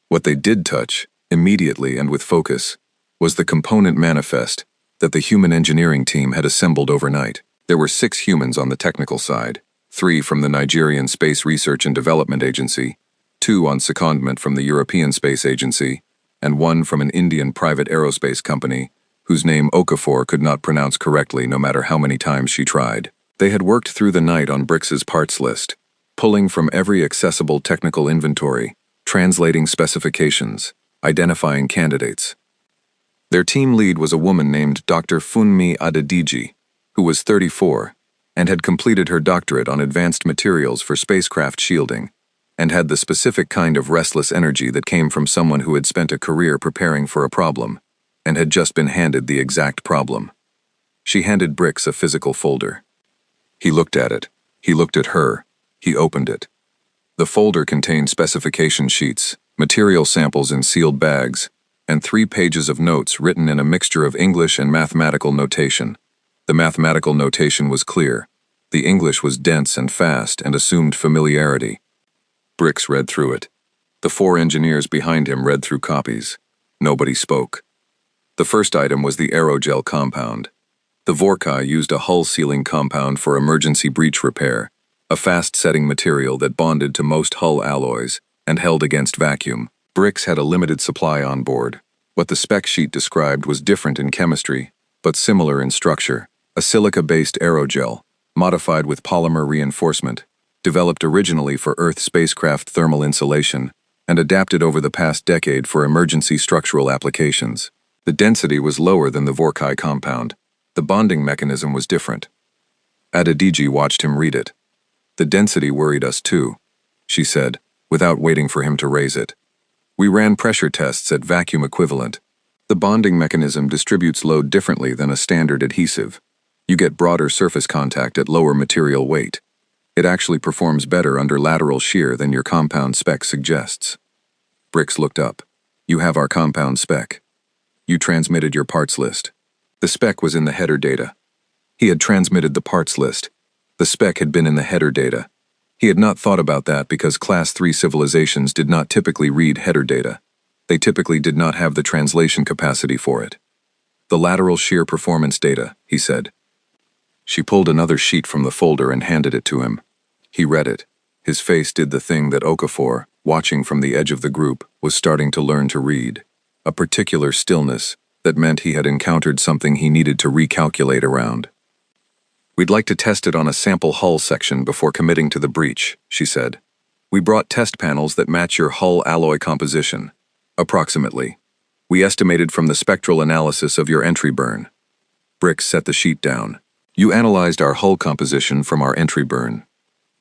What they did touch, immediately and with focus, was the component manifest that the human engineering team had assembled overnight. There were 6 humans on the technical side, 3 from the Nigerian Space Research and Development Agency, 2 on secondment from the European Space Agency, and 1 from an Indian private aerospace company, whose name Okafor could not pronounce correctly no matter how many times she tried. They had worked through the night on Brix's parts list, pulling from every accessible technical inventory, translating specifications, identifying candidates. Their team lead was a woman named Dr. Funmi Adedeji, who was 34 and had completed her doctorate on advanced materials for spacecraft shielding, and had the specific kind of restless energy that came from someone who had spent a career preparing for a problem and had just been handed the exact problem. She handed Brix a physical folder. He looked at it. He looked at her. He opened it. The folder contained specification sheets, material samples in sealed bags, and 3 pages of notes written in a mixture of English and mathematical notation. The mathematical notation was clear. The English was dense and fast and assumed familiarity. Brix read through it. The 4 engineers behind him read through copies. Nobody spoke. The first item was the aerogel compound. The Vorkai used a hull sealing compound for emergency breach repair, a fast-setting material that bonded to most hull alloys and held against vacuum. Brix had a limited supply on board. What the spec sheet described was different in chemistry, but similar in structure. A silica-based aerogel, modified with polymer reinforcement, developed originally for Earth spacecraft thermal insulation, and adapted over the past decade for emergency structural applications. The density was lower than the Vorkai compound. The bonding mechanism was different. Adedeji watched him read it. "The density worried us too," she said, without waiting for him to raise it. "We ran pressure tests at vacuum equivalent. The bonding mechanism distributes load differently than a standard adhesive. You get broader surface contact at lower material weight. It actually performs better under lateral shear than your compound spec suggests." Brix looked up. "You have our compound spec. You transmitted your parts list." The spec was in the header data. He had transmitted the parts list. The spec had been in the header data. He had not thought about that because Class 3 civilizations did not typically read header data. They typically did not have the translation capacity for it. "The lateral shear performance data," he said. She pulled another sheet from the folder and handed it to him. He read it. His face did the thing that Okafor, watching from the edge of the group, was starting to learn to read. A particular stillness that meant he had encountered something he needed to recalculate around. "We'd like to test it on a sample hull section before committing to the breach," she said. "We brought test panels that match your hull alloy composition. Approximately. We estimated from the spectral analysis of your entry burn." Brix set the sheet down. "You analyzed our hull composition from our entry burn.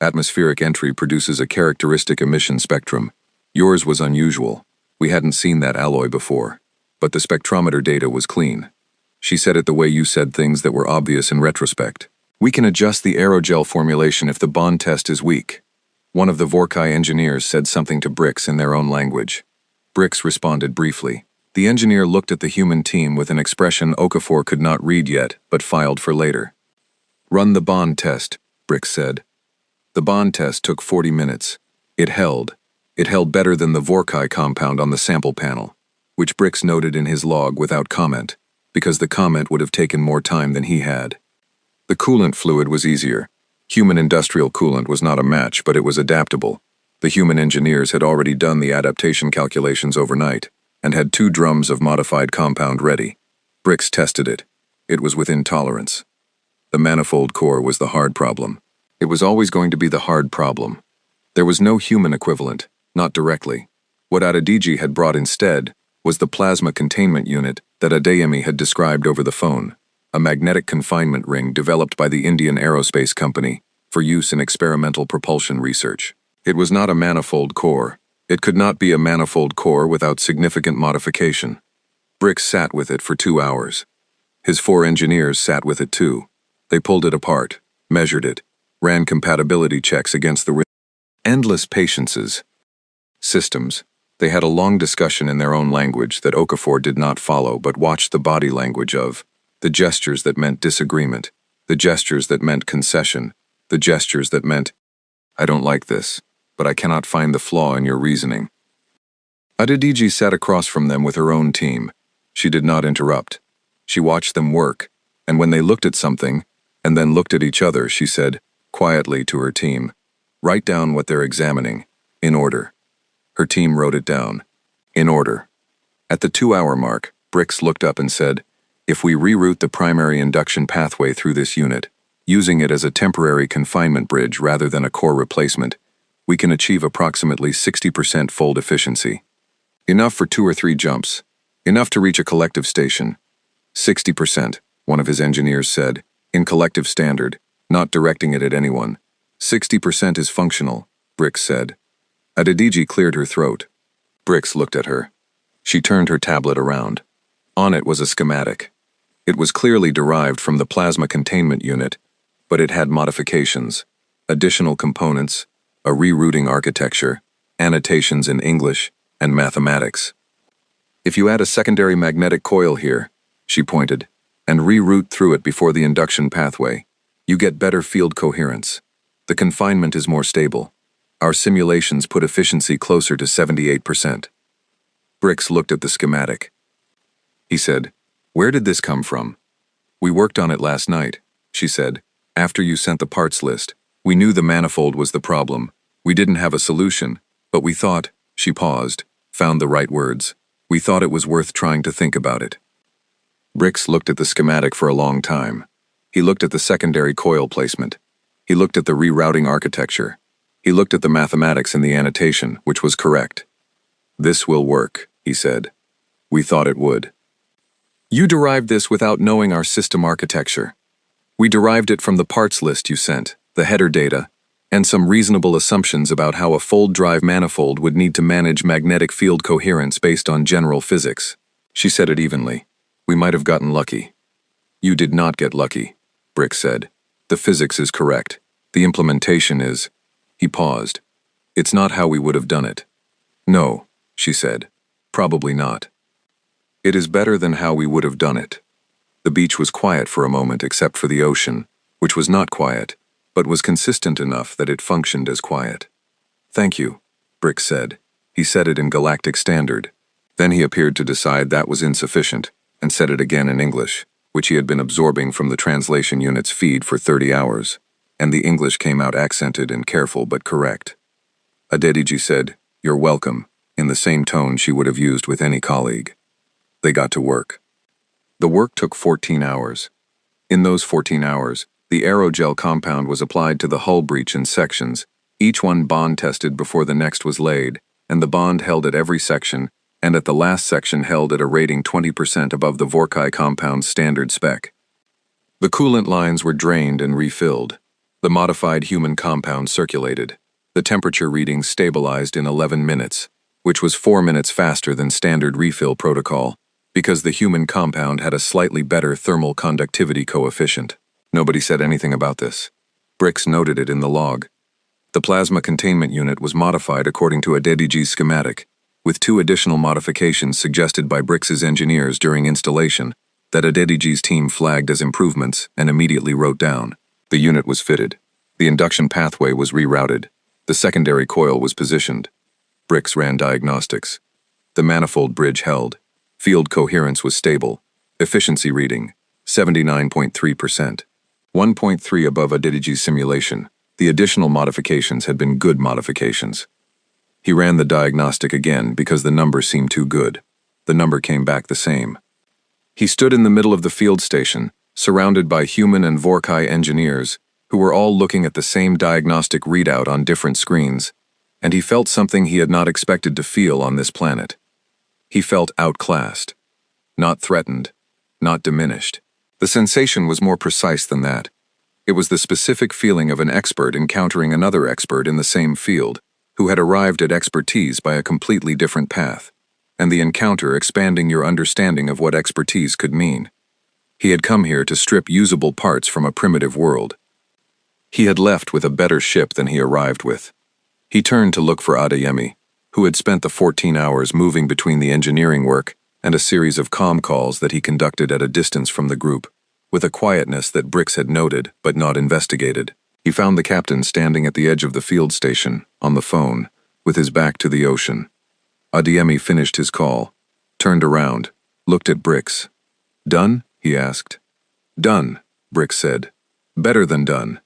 Atmospheric entry produces a characteristic emission spectrum. Yours was unusual. We hadn't seen that alloy before. But the spectrometer data was clean." She said it the way you said things that were obvious in retrospect. "We can adjust the aerogel formulation if the bond test is weak." One of the Vorkai engineers said something to Brix in their own language. Brix responded briefly. The engineer looked at the human team with an expression Okafor could not read yet, but filed for later. "Run the bond test," Brix said. The bond test took 40 minutes. It held. It held better than the Vorkai compound on the sample panel, which Brix noted in his log without comment, because the comment would have taken more time than he had. The coolant fluid was easier. Human industrial coolant was not a match, but it was adaptable. The human engineers had already done the adaptation calculations overnight, and had 2 drums of modified compound ready. Brix tested it. It was within tolerance. The manifold core was the hard problem. It was always going to be the hard problem. There was no human equivalent, not directly. What Adedeji had brought instead was the plasma containment unit that Adeyemi had described over the phone, a magnetic confinement ring developed by the Indian Aerospace Company for use in experimental propulsion research. It was not a manifold core. It could not be a manifold core without significant modification. Brix sat with it for 2 hours. His 4 engineers sat with it too. They pulled it apart, measured it, ran compatibility checks against the endless patiences. Systems. They had a long discussion in their own language that Okafor did not follow but watched the body language of, the gestures that meant disagreement, the gestures that meant concession, the gestures that meant, "I don't like this, but I cannot find the flaw in your reasoning." Adedeji sat across from them with her own team. She did not interrupt. She watched them work, and when they looked at something, and then looked at each other, she said, quietly to her team, "Write down what they're examining, in order." Her team wrote it down, in order. At the 2-hour mark, Brix looked up and said, "If we reroute the primary induction pathway through this unit, using it as a temporary confinement bridge rather than a core replacement, we can achieve approximately 60% fold efficiency. Enough for 2 or 3 jumps. Enough to reach a collective station. 60%, one of his engineers said, in collective standard, not directing it at anyone. 60% is functional, Brix said. Adediji cleared her throat. Brix looked at her. She turned her tablet around. On it was a schematic. It was clearly derived from the plasma containment unit, but it had modifications, additional components, a rerouting architecture, annotations in English, and mathematics. If you add a secondary magnetic coil here, she pointed, and reroute through it before the induction pathway, you get better field coherence. The confinement is more stable. Our simulations put efficiency closer to 78%. Brix looked at the schematic. He said, "Where did this come from?" "We worked on it last night," she said. "After you sent the parts list, we knew the manifold was the problem. We didn't have a solution, but we thought," she paused, found the right words, "we thought it was worth trying to think about it." Brix looked at the schematic for a long time. He looked at the secondary coil placement. He looked at the rerouting architecture. He looked at the mathematics in the annotation, which was correct. "This will work," he said. "We thought it would." "You derived this without knowing our system architecture. We derived it from the parts list you sent, the header data, and some reasonable assumptions about how a fold drive manifold would need to manage magnetic field coherence based on general physics." She said it evenly. "We might have gotten lucky." "You did not get lucky," Brix said. "The physics is correct. The implementation is—" He paused. "It's not how we would have done it." "No," she said. "Probably not. It is better than how we would have done it." The beach was quiet for a moment except for the ocean, which was not quiet, but was consistent enough that it functioned as quiet. "Thank you," Brix said. He said it in Galactic Standard. Then he appeared to decide that was insufficient, and said it again in English, which he had been absorbing from the translation unit's feed for 30 hours, and the English came out accented and careful but correct. Adediji said, "You're welcome," in the same tone she would have used with any colleague. They got to work. The work took 14 hours. In those 14 hours, the aerogel compound was applied to the hull breach in sections, each one bond tested before the next was laid, and the bond held at every section, and at the last section held at a rating 20% above the Vorkai compound's standard spec. The coolant lines were drained and refilled. The modified human compound circulated. The temperature readings stabilized in 11 minutes, which was 4 minutes faster than standard refill protocol, because the human compound had a slightly better thermal conductivity coefficient. Nobody said anything about this. Brix noted it in the log. The plasma containment unit was modified according to Adediji's schematic, with 2 additional modifications suggested by Brix's engineers during installation that Adediji's team flagged as improvements and immediately wrote down. The unit was fitted. The induction pathway was rerouted. The secondary coil was positioned. Brix ran diagnostics. The manifold bridge held. Field coherence was stable. Efficiency reading, 79.3%. 1.3 above Adediji's simulation. The additional modifications had been good modifications. He ran the diagnostic again because the number seemed too good. The number came back the same. He stood in the middle of the field station, surrounded by human and Vorkai engineers, who were all looking at the same diagnostic readout on different screens, and he felt something he had not expected to feel on this planet. He felt outclassed. Not threatened. Not diminished. The sensation was more precise than that. It was the specific feeling of an expert encountering another expert in the same field, who had arrived at expertise by a completely different path, and the encounter expanding your understanding of what expertise could mean. He had come here to strip usable parts from a primitive world. He had left with a better ship than he arrived with. He turned to look for Adeyemi, who had spent the 14 hours moving between the engineering work and a series of comm calls that he conducted at a distance from the group, with a quietness that Brix had noted but not investigated. He found the captain standing at the edge of the field station, on the phone, with his back to the ocean. Adeyemi finished his call, turned around, looked at Brix. "Done?" he asked. "Done," Brix said. "Better than done."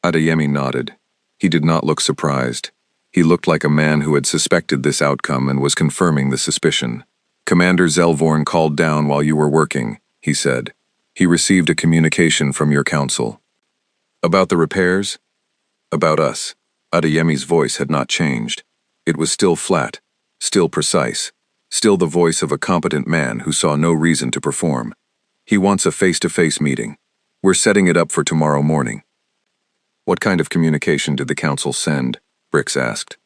Adeyemi nodded. He did not look surprised. He looked like a man who had suspected this outcome and was confirming the suspicion. "Commander Zelvorn called down while you were working," he said. "He received a communication from your council." "About the repairs?" "About us. Adeyemi's voice had not changed. It was still flat, still precise, still the voice of a competent man who saw no reason to perform. He wants a face-to-face meeting. We're setting it up for tomorrow morning. What kind of communication did the council send? Brix asked.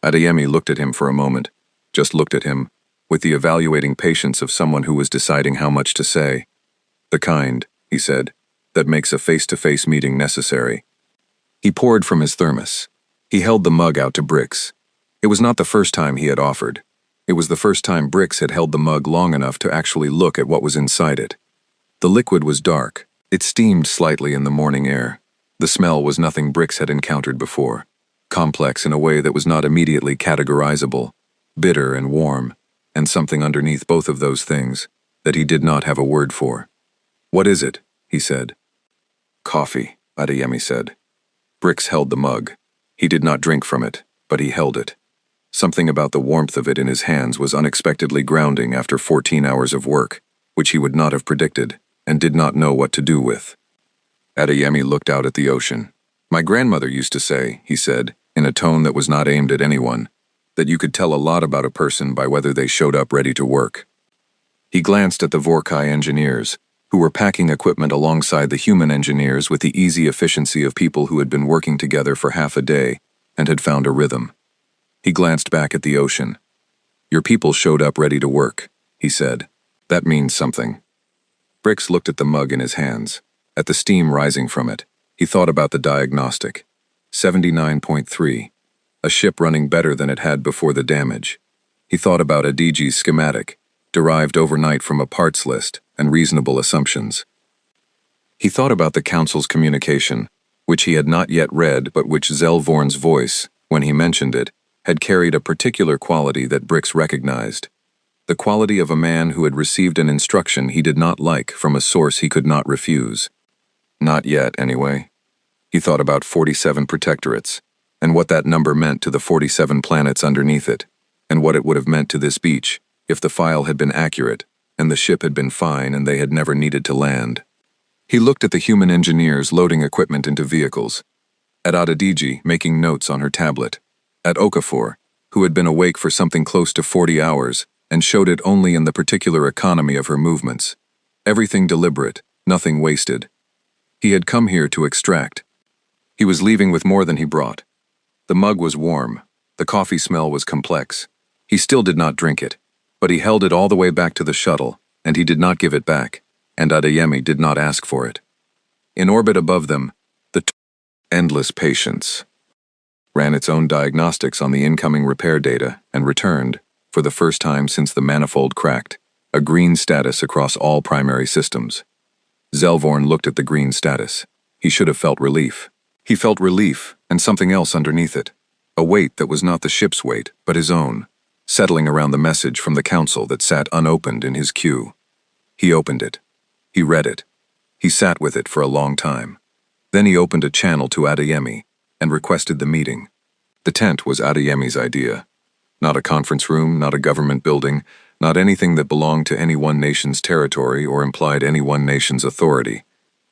Adeyemi looked at him for a moment, just looked at him, with the evaluating patience of someone who was deciding how much to say. The kind, he said, that makes a face-to-face meeting necessary. He poured from his thermos. He held the mug out to Brix. It was not the first time he had offered. It was the first time Brix had held the mug long enough to actually look at what was inside it. The liquid was dark. It steamed slightly in the morning air. The smell was nothing Brix had encountered before, complex in a way that was not immediately categorizable, bitter and warm, and something underneath both of those things that he did not have a word for. What is it? He said. Coffee, Adeyemi said. Brix held the mug. He did not drink from it, but he held it. Something about the warmth of it in his hands was unexpectedly grounding after 14 hours of work, which he would not have predicted and did not know what to do with. Adeyemi looked out at the ocean. My grandmother used to say, he said, in a tone that was not aimed at anyone, that you could tell a lot about a person by whether they showed up ready to work. He glanced at the Vorkai engineers, who were packing equipment alongside the human engineers with the easy efficiency of people who had been working together for half a day and had found a rhythm. He glanced back at the ocean. Your people showed up ready to work, he said. That means something. Brix looked at the mug in his hands, at the steam rising from it. He thought about the diagnostic. 79.3. A ship running better than it had before the damage. He thought about Adiji's schematic, derived overnight from a parts list and reasonable assumptions. He thought about the council's communication, which he had not yet read but which Zelvorn's voice, when he mentioned it, had carried a particular quality that Brix recognized. The quality of a man who had received an instruction he did not like from a source he could not refuse. Not yet, anyway. He thought about 47 protectorates, and what that number meant to the 47 planets underneath it, and what it would have meant to this beach if the file had been accurate, and the ship had been fine and they had never needed to land. He looked at the human engineers loading equipment into vehicles, at Adiji making notes on her tablet, at Okafor, who had been awake for something close to 40 hours, and showed it only in the particular economy of her movements. Everything deliberate, nothing wasted. He had come here to extract. He was leaving with more than he brought. The mug was warm. The coffee smell was complex. He still did not drink it, but he held it all the way back to the shuttle, and he did not give it back, and Adeyemi did not ask for it. In orbit above them, the endless patience ran its own diagnostics on the incoming repair data and returned, for the first time since the manifold cracked, a green status across all primary systems. Zelvorn looked at the green status. He should have felt relief. He felt relief and something else underneath it, a weight that was not the ship's weight, but his own, settling around the message from the council that sat unopened in his queue. He opened it. He read it. He sat with it for a long time. Then he opened a channel to Adeyemi and requested the meeting. The tent was Adeyemi's idea. Not a conference room, not a government building, not anything that belonged to any one nation's territory or implied any one nation's authority.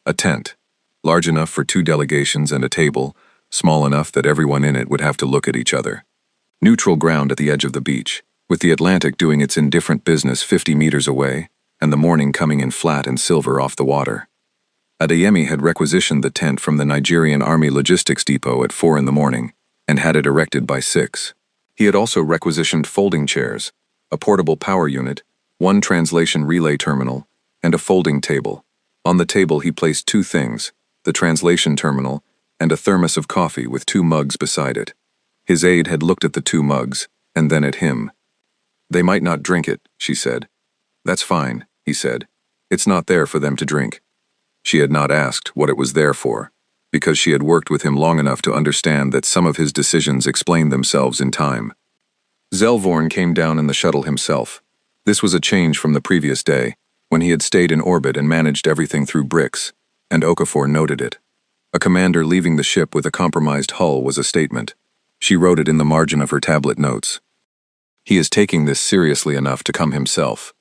A tent, large enough for 2 delegations and a table, small enough that everyone in it would have to look at each other. Neutral ground at the edge of the beach, with the Atlantic doing its indifferent business 50 meters away, and the morning coming in flat and silver off the water. Adeyemi had requisitioned the tent from the Nigerian Army Logistics Depot at 4 in the morning, and had it erected by 6. He had also requisitioned folding chairs, a portable power unit, 1 translation relay terminal, and a folding table. On the table he placed 2 things, the translation terminal and a thermos of coffee with 2 mugs beside it. His aide had looked at the 2 mugs, and then at him. They might not drink it, she said. That's fine, he said. It's not there for them to drink. She had not asked what it was there for, because she had worked with him long enough to understand that some of his decisions explained themselves in time. Zelvorn came down in the shuttle himself. This was a change from the previous day, when he had stayed in orbit and managed everything through Brix, and Okafor noted it. A commander leaving the ship with a compromised hull was a statement. She wrote it in the margin of her tablet notes. He is taking this seriously enough to come himself.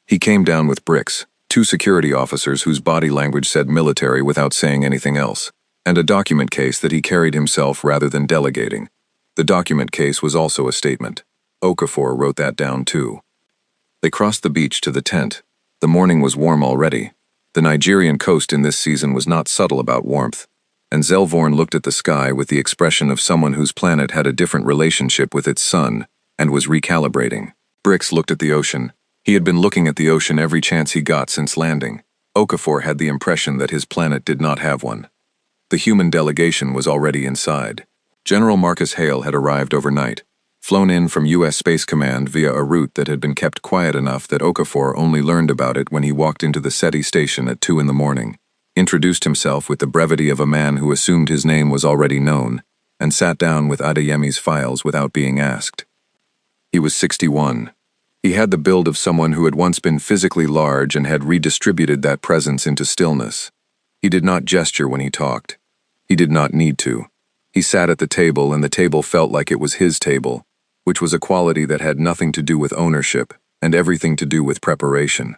He came down with Brix, 2 security officers whose body language said military without saying anything else, and a document case that he carried himself rather than delegating. The document case was also a statement. Okafor wrote that down too. They crossed the beach to the tent. The morning was warm already. The Nigerian coast in this season was not subtle about warmth, and Zelvorn looked at the sky with the expression of someone whose planet had a different relationship with its sun and was recalibrating. Brix looked at the ocean. He had been looking at the ocean every chance he got since landing. Okafor had the impression that his planet did not have one. The human delegation was already inside. General Marcus Hale had arrived overnight, flown in from U.S. Space Command via a route that had been kept quiet enough that Okafor only learned about it when he walked into the SETI station at 2 in the morning, introduced himself with the brevity of a man who assumed his name was already known, and sat down with Adeyemi's files without being asked. He was 61. He had the build of someone who had once been physically large and had redistributed that presence into stillness. He did not gesture when he talked. He did not need to. He sat at the table, and the table felt like it was his table, which was a quality that had nothing to do with ownership and everything to do with preparation.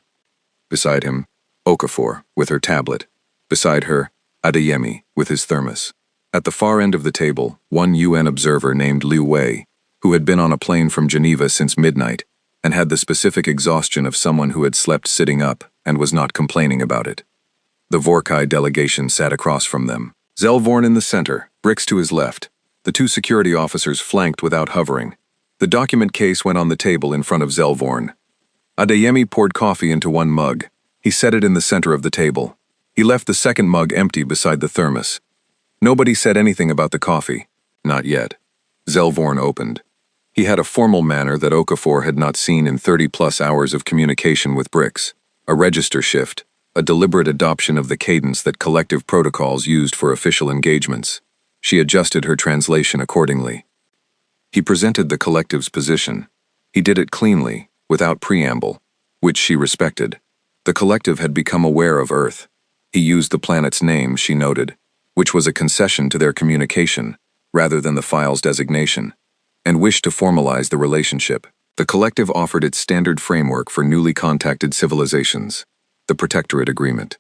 Beside him, Okafor, with her tablet. Beside her, Adeyemi, with his thermos. At the far end of the table, one UN observer named Liu Wei, who had been on a plane from Geneva since midnight and had the specific exhaustion of someone who had slept sitting up and was not complaining about it. The Vorkai delegation sat across from them. Zelvorn in the center, Brix to his left. The two security officers flanked without hovering. The document case went on the table in front of Zelvorn. Adeyemi poured coffee into one mug. He set it in the center of the table. He left the second mug empty beside the thermos. Nobody said anything about the coffee. Not yet. Zelvorn opened. He had a formal manner that Okafor had not seen in 30-plus hours of communication with Brix. A register shift, a deliberate adoption of the cadence that collective protocols used for official engagements. She adjusted her translation accordingly. He presented the collective's position. He did it cleanly, without preamble, which she respected. The collective had become aware of Earth. He used the planet's name, she noted, which was a concession to their communication, rather than the file's designation, and wished to formalize the relationship. The collective offered its standard framework for newly contacted civilizations, the Protectorate Agreement.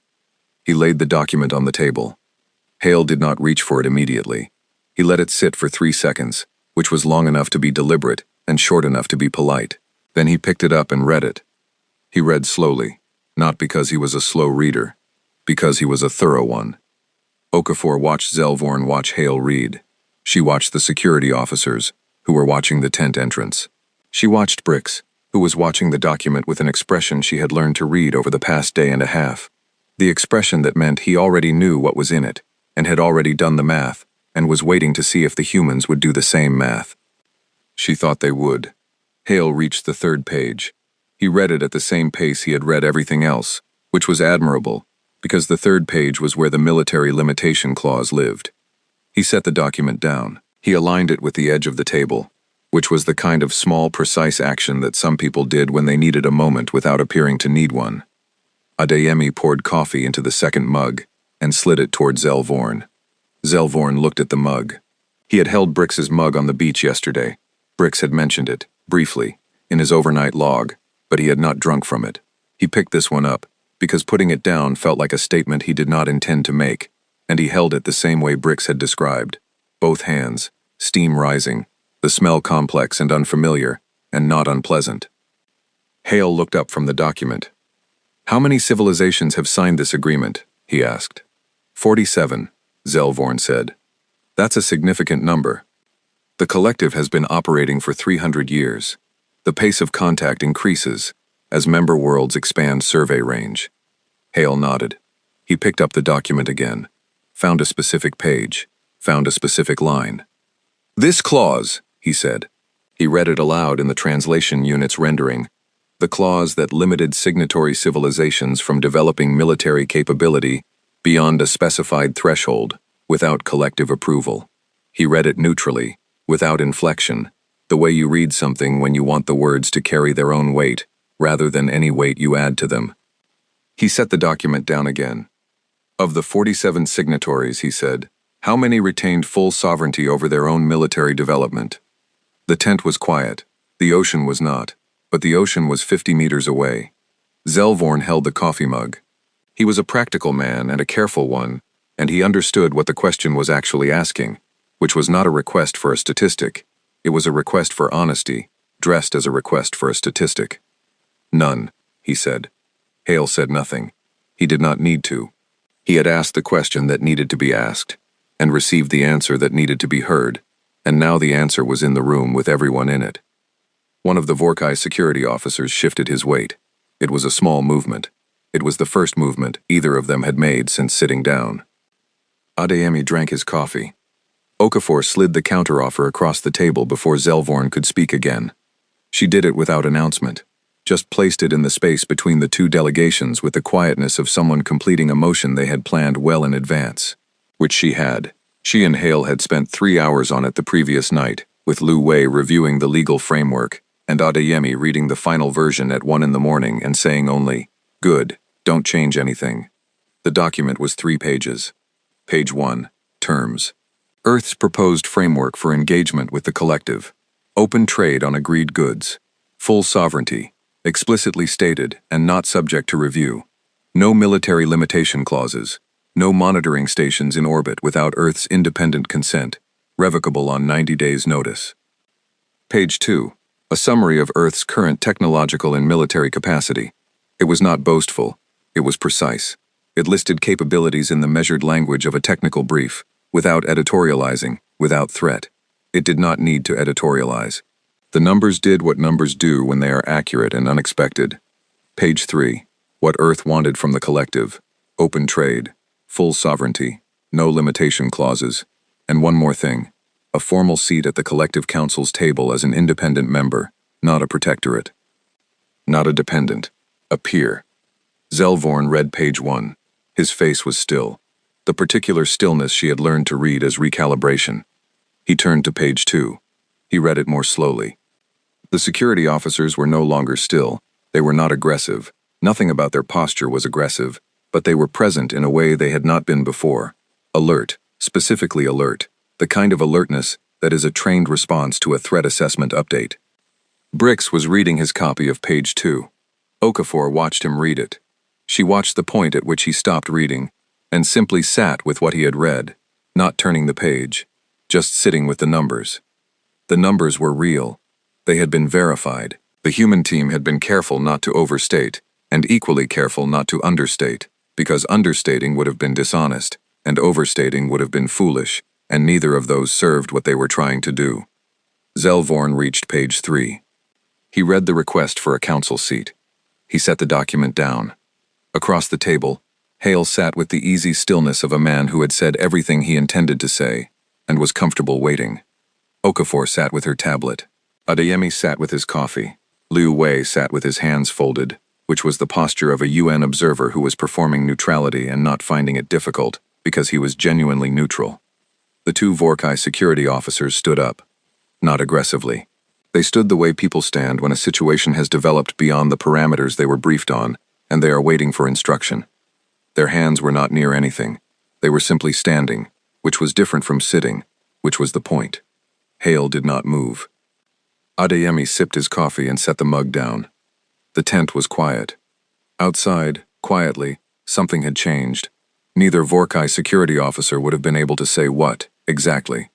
He laid the document on the table. Hale did not reach for it immediately. He let it sit for 3 seconds, which was long enough to be deliberate and short enough to be polite. Then he picked it up and read it. He read slowly, not because he was a slow reader, because he was a thorough one. Okafor watched Zelvorn watch Hale read. She watched the security officers, who were watching the tent entrance. She watched Brix, who was watching the document with an expression she had learned to read over the past day and a half. The expression that meant he already knew what was in it, and had already done the math, and was waiting to see if the humans would do the same math. She thought they would. Hale reached the 3rd page. He read it at the same pace he had read everything else, which was admirable, because the 3rd page was where the military limitation clause lived. He set the document down. He aligned it with the edge of the table, which was the kind of small, precise action that some people did when they needed a moment without appearing to need one. Adeyemi poured coffee into the second mug and slid it toward Zelvorn. Zelvorn looked at the mug. He had held Brix's mug on the beach yesterday. Brix had mentioned it, briefly, in his overnight log, but he had not drunk from it. He picked this one up, because putting it down felt like a statement he did not intend to make, and he held it the same way Brix had described. Both hands, steam rising, the smell complex and unfamiliar, and not unpleasant. Hale looked up from the document. "How many civilizations have signed this agreement?" he asked. 47, Zelvorn said. "That's a significant number. The collective has been operating for 300 years. The pace of contact increases as member worlds expand survey range." Hale nodded. He picked up the document again, found a specific page, found a specific line. "This clause," he said. He read it aloud in the translation unit's rendering, the clause that limited signatory civilizations from developing military capability beyond a specified threshold without collective approval. He read it neutrally, without inflection, the way you read something when you want the words to carry their own weight, rather than any weight you add to them. He set the document down again. "Of the 47 signatories," he said, "how many retained full sovereignty over their own military development?" The tent was quiet. The ocean was not, but the ocean was 50 meters away. Zelvorn held the coffee mug. He was a practical man and a careful one, and he understood what the question was actually asking, which was not a request for a statistic. It was a request for honesty, dressed as a request for a statistic. None, he said. Hale said nothing. He did not need to. He had asked the question that needed to be asked, and received the answer that needed to be heard, and now the answer was in the room with everyone in it. One of the Vorkai security officers shifted his weight. It was a small movement. It was the first movement either of them had made since sitting down. Adeyemi drank his coffee. Okafor slid the counteroffer across the table before Zelvorn could speak again. She did it without announcement, just placed it in the space between the two delegations with the quietness of someone completing a motion they had planned well in advance. Which she had. She and Hale had spent 3 hours on it the previous night, with Lu Wei reviewing the legal framework, and Adeyemi reading the final version at 1 in the morning and saying only, "Good, don't change anything." The document was 3 pages. Page 1, Terms. Earth's proposed framework for engagement with the collective. Open trade on agreed goods. Full sovereignty, explicitly stated and not subject to review. No military limitation clauses. No monitoring stations in orbit without Earth's independent consent. Revocable on 90 days' notice. Page 2. A summary of Earth's current technological and military capacity. It was not boastful. It was precise. It listed capabilities in the measured language of a technical brief, without editorializing, without threat. It did not need to editorialize. The numbers did what numbers do when they are accurate and unexpected. Page 3. What Earth wanted from the collective. Open trade. Full sovereignty. No limitation clauses. And one more thing. A formal seat at the collective council's table as an independent member, not a protectorate. Not a dependent. A peer. Zelvorn read page 1. His face was still. The particular stillness she had learned to read as recalibration. He turned to page 2. He read it more slowly. The security officers were no longer still. They were not aggressive. Nothing about their posture was aggressive, but they were present in a way they had not been before. Alert, specifically alert, the kind of alertness that is a trained response to a threat assessment update. Brix was reading his copy of page 2. Okafor watched him read it. She watched the point at which he stopped reading, and simply sat with what he had read, not turning the page, just sitting with the numbers. The numbers were real. They had been verified. The human team had been careful not to overstate, and equally careful not to understate, because understating would have been dishonest, and overstating would have been foolish, and neither of those served what they were trying to do. Zelvorn reached page 3. He read the request for a council seat. He set the document down. Across the table, Hale sat with the easy stillness of a man who had said everything he intended to say, and was comfortable waiting. Okafor sat with her tablet. Adeyemi sat with his coffee. Liu Wei sat with his hands folded, which was the posture of a UN observer who was performing neutrality and not finding it difficult, because he was genuinely neutral. The 2 Vorkai security officers stood up. Not aggressively. They stood the way people stand when a situation has developed beyond the parameters they were briefed on, and they are waiting for instruction. Their hands were not near anything. They were simply standing, which was different from sitting, which was the point. Hale did not move. Adeyemi sipped his coffee and set the mug down. The tent was quiet. Outside, quietly, something had changed. Neither Vorkai security officer would have been able to say what, exactly.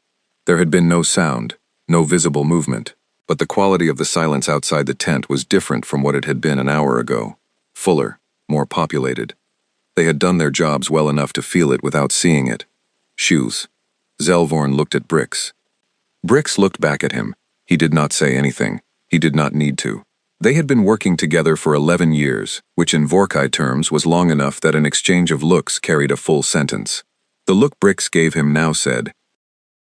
There had been no sound, no visible movement, but the quality of the silence outside the tent was different from what it had been an hour ago. Fuller, more populated. They had done their jobs well enough to feel it without seeing it. Shoes. Zelvorn looked at Brix. Brix looked back at him. He did not say anything. He did not need to. They had been working together for 11 years, which in Vorkai terms was long enough that an exchange of looks carried a full sentence. The look Brix gave him now said,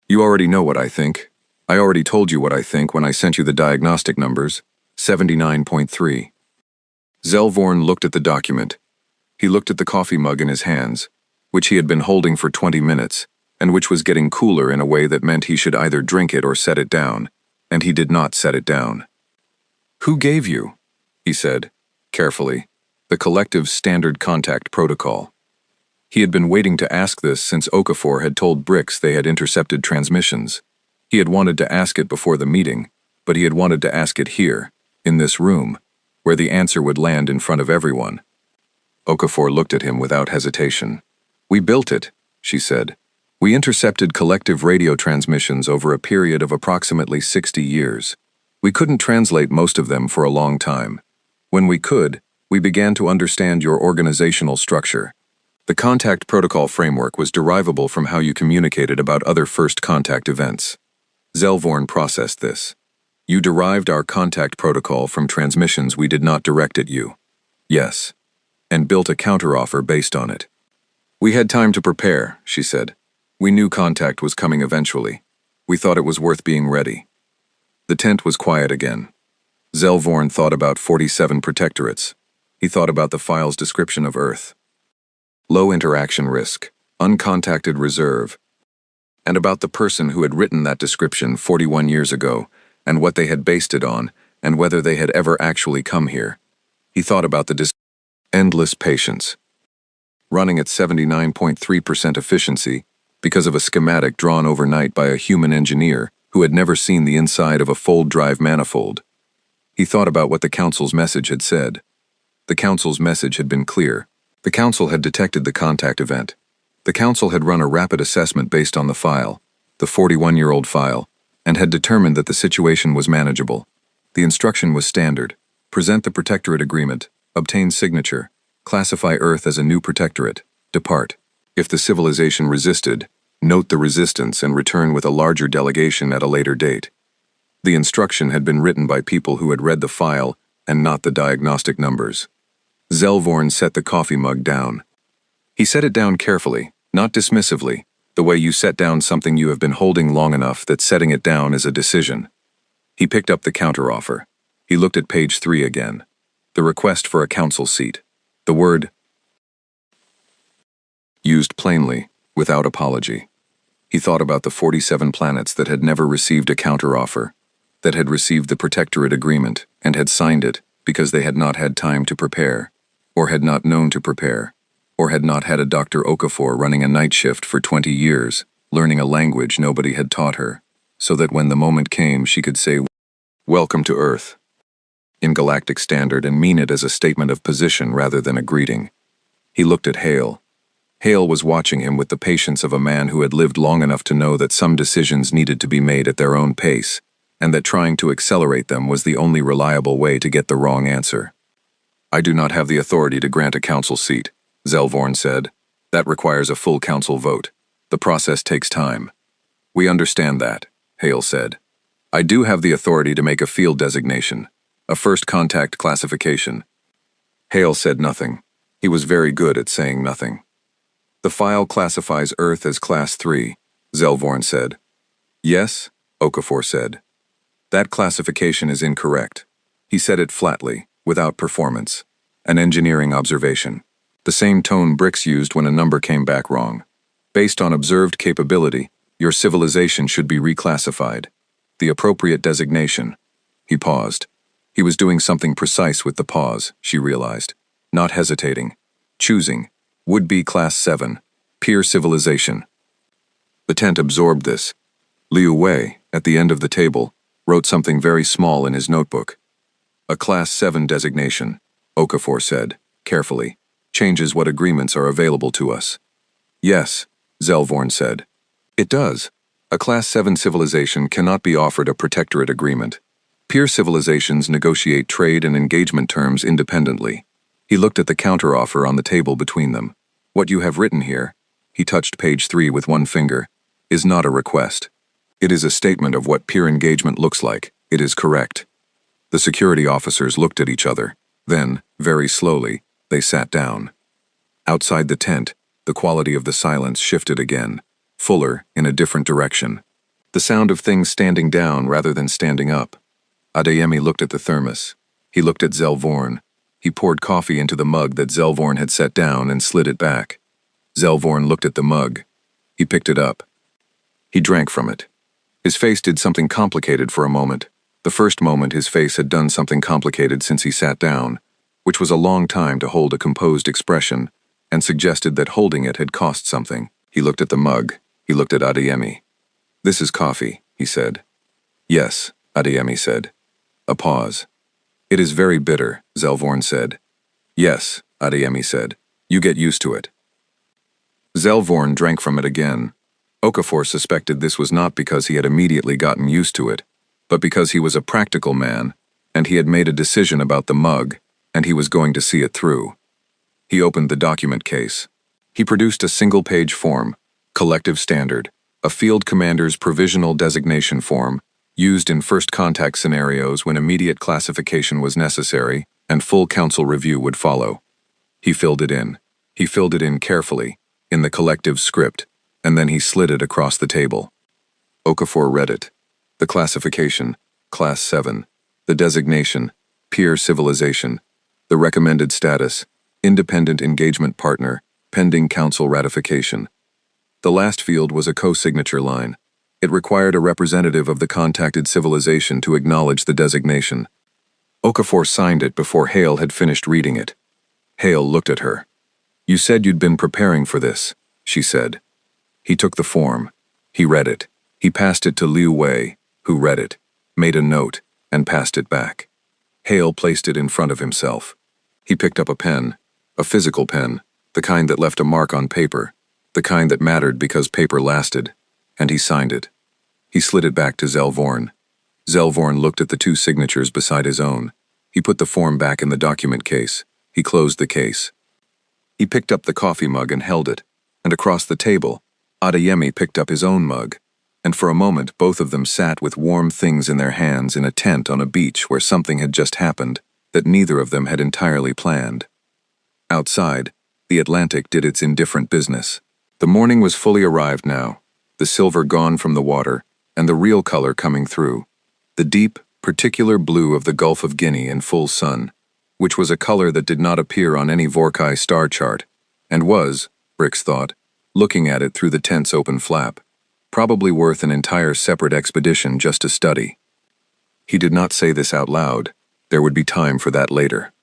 "You already know what I think. I already told you what I think when I sent you the diagnostic numbers, 79.3. Zelvorn looked at the document. He looked at the coffee mug in his hands, which he had been holding for 20 minutes, and which was getting cooler in a way that meant he should either drink it or set it down, and he did not set it down. "Who gave you?" he said, carefully. The collective's standard contact protocol. He had been waiting to ask this since Okafor had told Brix they had intercepted transmissions. He had wanted to ask it before the meeting, but he had wanted to ask it here, in this room, where the answer would land in front of everyone. Okafor looked at him without hesitation. "We built it," she said. We intercepted collective radio transmissions over a period of approximately 60 years. We couldn't translate most of them for a long time. When we could, we began to understand your organizational structure. The contact protocol framework was derivable from how you communicated about other first contact events. Zelvorn processed this. You derived our contact protocol from transmissions we did not direct at you. Yes. And built a counteroffer based on it. We had time to prepare, she said. We knew contact was coming eventually. We thought it was worth being ready. The tent was quiet again. Zelvorn thought about 47 protectorates. He thought about the file's description of Earth. Low interaction risk, uncontacted reserve, and about the person who had written that description 41 years ago, and what they had based it on, and whether they had ever actually come here. He thought about the endless patience. Running at 79.3% efficiency, because of a schematic drawn overnight by a human engineer who had never seen the inside of a fold drive manifold. He thought about what the Council's message had said. The Council's message had been clear. The Council had detected the contact event. The Council had run a rapid assessment based on the file, the 41-year-old file, and had determined that the situation was manageable. The instruction was standard. Present the Protectorate Agreement, obtain signature, classify Earth as a new protectorate, depart. If the civilization resisted, note the resistance and return with a larger delegation at a later date. The instruction had been written by people who had read the file and not the diagnostic numbers. Zelvorn set the coffee mug down. He set it down carefully, not dismissively, the way you set down something you have been holding long enough that setting it down is a decision. He picked up the counteroffer. He looked at page 3 again. The request for a council seat. The word used plainly, without apology. He thought about the 47 planets that had never received a counteroffer, that had received the Protectorate Agreement and had signed it because they had not had time to prepare, or had not known to prepare, or had not had a Dr. Okafor running a night shift for 20 years, learning a language nobody had taught her, so that when the moment came she could say, "Welcome to Earth," in galactic standard and mean it as a statement of position rather than a greeting. He looked at Hale. Hale was watching him with the patience of a man who had lived long enough to know that some decisions needed to be made at their own pace, and that trying to accelerate them was the only reliable way to get the wrong answer. I do not have the authority to grant a council seat, Zelvorn said. That requires a full council vote. The process takes time. We understand that, Hale said. I do have the authority to make a field designation, a first contact classification. Hale said nothing. He was very good at saying nothing. The file classifies Earth as Class 3, Zelvorn said. Yes, Okafor said. That classification is incorrect. He said it flatly, without performance. An engineering observation. The same tone Bricks used when a number came back wrong. Based on observed capability, your civilization should be reclassified. The appropriate designation. He paused. He was doing something precise with the pause, she realized. Not hesitating. Choosing. Would be Class 7. Peer civilization. The tent absorbed this. Liu Wei, at the end of the table, wrote something very small in his notebook. A Class 7 designation, Okafor said, carefully, changes what agreements are available to us. Yes, Zelvorn said. It does. A Class 7 civilization cannot be offered a protectorate agreement. Peer civilizations negotiate trade and engagement terms independently. He looked at the counteroffer on the table between them. What you have written here, he touched page 3 with one finger, is not a request. It is a statement of what peer engagement looks like. It is correct. The security officers looked at each other. Then, very slowly, they sat down. Outside the tent, the quality of the silence shifted again, fuller, in a different direction. The sound of things standing down rather than standing up. Adeyemi looked at the thermos. He looked at Zelvorn. He poured coffee into the mug that Zelvorn had set down and slid it back. Zelvorn looked at the mug. He picked it up. He drank from it. His face did something complicated for a moment. The first moment his face had done something complicated since he sat down, which was a long time to hold a composed expression, and suggested that holding it had cost something. He looked at the mug. He looked at Adeyemi. This is coffee, he said. Yes, Adeyemi said. A pause. It is very bitter, Zelvorn said. Yes, Adeyemi said. You get used to it. Zelvorn drank from it again. Okafor suspected this was not because he had immediately gotten used to it, but because he was a practical man, and he had made a decision about the mug, and he was going to see it through. He opened the document case. He produced a single-page form, Collective Standard, a field commander's provisional designation form, used in first contact scenarios when immediate classification was necessary and full council review would follow. He filled it in. He filled it in carefully, in the collective script, and then he slid it across the table. Okafor read it. The classification, Class 7. The designation, Peer Civilization. The recommended status, Independent Engagement Partner, pending council ratification. The last field was a co-signature line. It required a representative of the contacted civilization to acknowledge the designation. Okafor signed it before Hale had finished reading it. Hale looked at her. "You said you'd been preparing for this," she said. He took the form. He read it. He passed it to Liu Wei, who read it, made a note, and passed it back. Hale placed it in front of himself. He picked up a pen, a physical pen, the kind that left a mark on paper, the kind that mattered because paper lasted, and he signed it. He slid it back to Zelvorn. Zelvorn looked at the two signatures beside his own. He put the form back in the document case. He closed the case. He picked up the coffee mug and held it, and across the table, Adeyemi picked up his own mug, and for a moment both of them sat with warm things in their hands in a tent on a beach where something had just happened that neither of them had entirely planned. Outside, the Atlantic did its indifferent business. The morning was fully arrived now, the silver gone from the water, and the real color coming through, the deep, particular blue of the Gulf of Guinea in full sun, which was a color that did not appear on any Vorkai star chart, and was, Brix thought, looking at it through the tent's open flap, probably worth an entire separate expedition just to study. He did not say this out loud. There would be time for that later.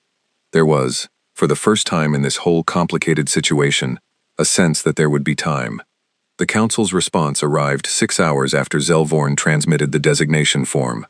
There was, for the first time in this whole complicated situation, a sense that there would be time. The council's response arrived 6 hours after Zelvorn transmitted the designation form.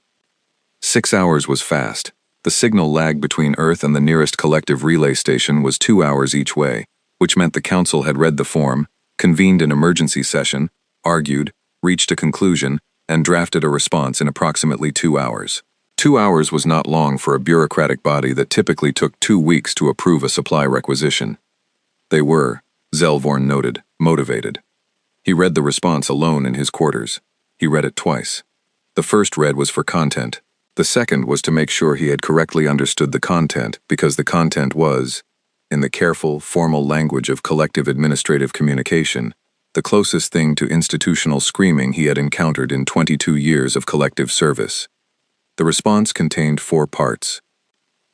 6 hours was fast. The signal lag between Earth and the nearest collective relay station was 2 hours each way, which meant the council had read the form, convened an emergency session, argued, reached a conclusion, and drafted a response in approximately 2 hours. 2 hours was not long for a bureaucratic body that typically took 2 weeks to approve a supply requisition. They were, Zelvorn noted, motivated. He read the response alone in his quarters. He read it twice. The first read was for content. The second was to make sure he had correctly understood the content, because the content was, in the careful, formal language of collective administrative communication, the closest thing to institutional screaming he had encountered in 22 years of collective service. The response contained 4 parts.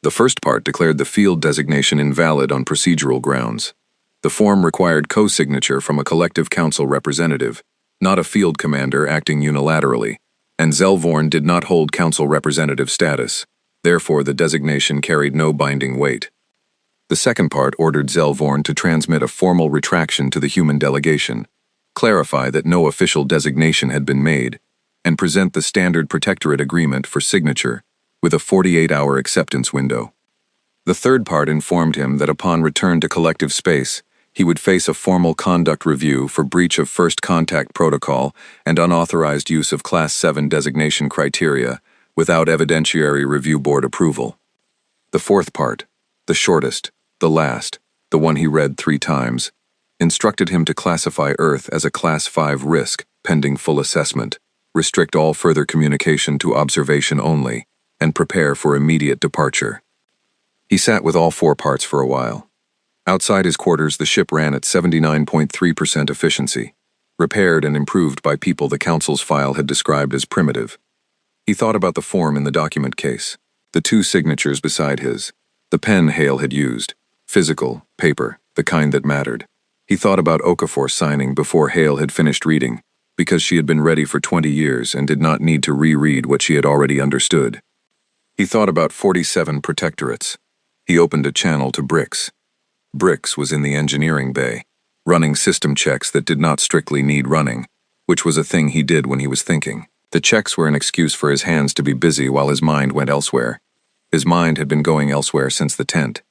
The first part declared the field designation invalid on procedural grounds. The form required co-signature from a collective council representative, not a field commander acting unilaterally, and Zelvorn did not hold council representative status. Therefore, the designation carried no binding weight. The second part ordered Zelvorn to transmit a formal retraction to the human delegation, clarify that no official designation had been made, and present the standard protectorate agreement for signature, with a 48-hour acceptance window. The third part informed him that upon return to collective space, he would face a formal conduct review for breach of first contact protocol and unauthorized use of Class 7 designation criteria without evidentiary review board approval. The fourth part, the shortest, the last, the one he read 3 times, instructed him to classify Earth as a Class 5 risk pending full assessment, restrict all further communication to observation only, and prepare for immediate departure. He sat with all 4 parts for a while. Outside his quarters, the ship ran at 79.3% efficiency, repaired and improved by people the council's file had described as primitive. He thought about the form in the document case, the 2 signatures beside his, the pen Hale had used, physical, paper, the kind that mattered. He thought about Okafor signing before Hale had finished reading, because she had been ready for 20 years and did not need to reread what she had already understood. He thought about 47 protectorates. He opened a channel to Brix. Brix was in the engineering bay, running system checks that did not strictly need running, which was a thing he did when he was thinking. The checks were an excuse for his hands to be busy while his mind went elsewhere. His mind had been going elsewhere since the tent.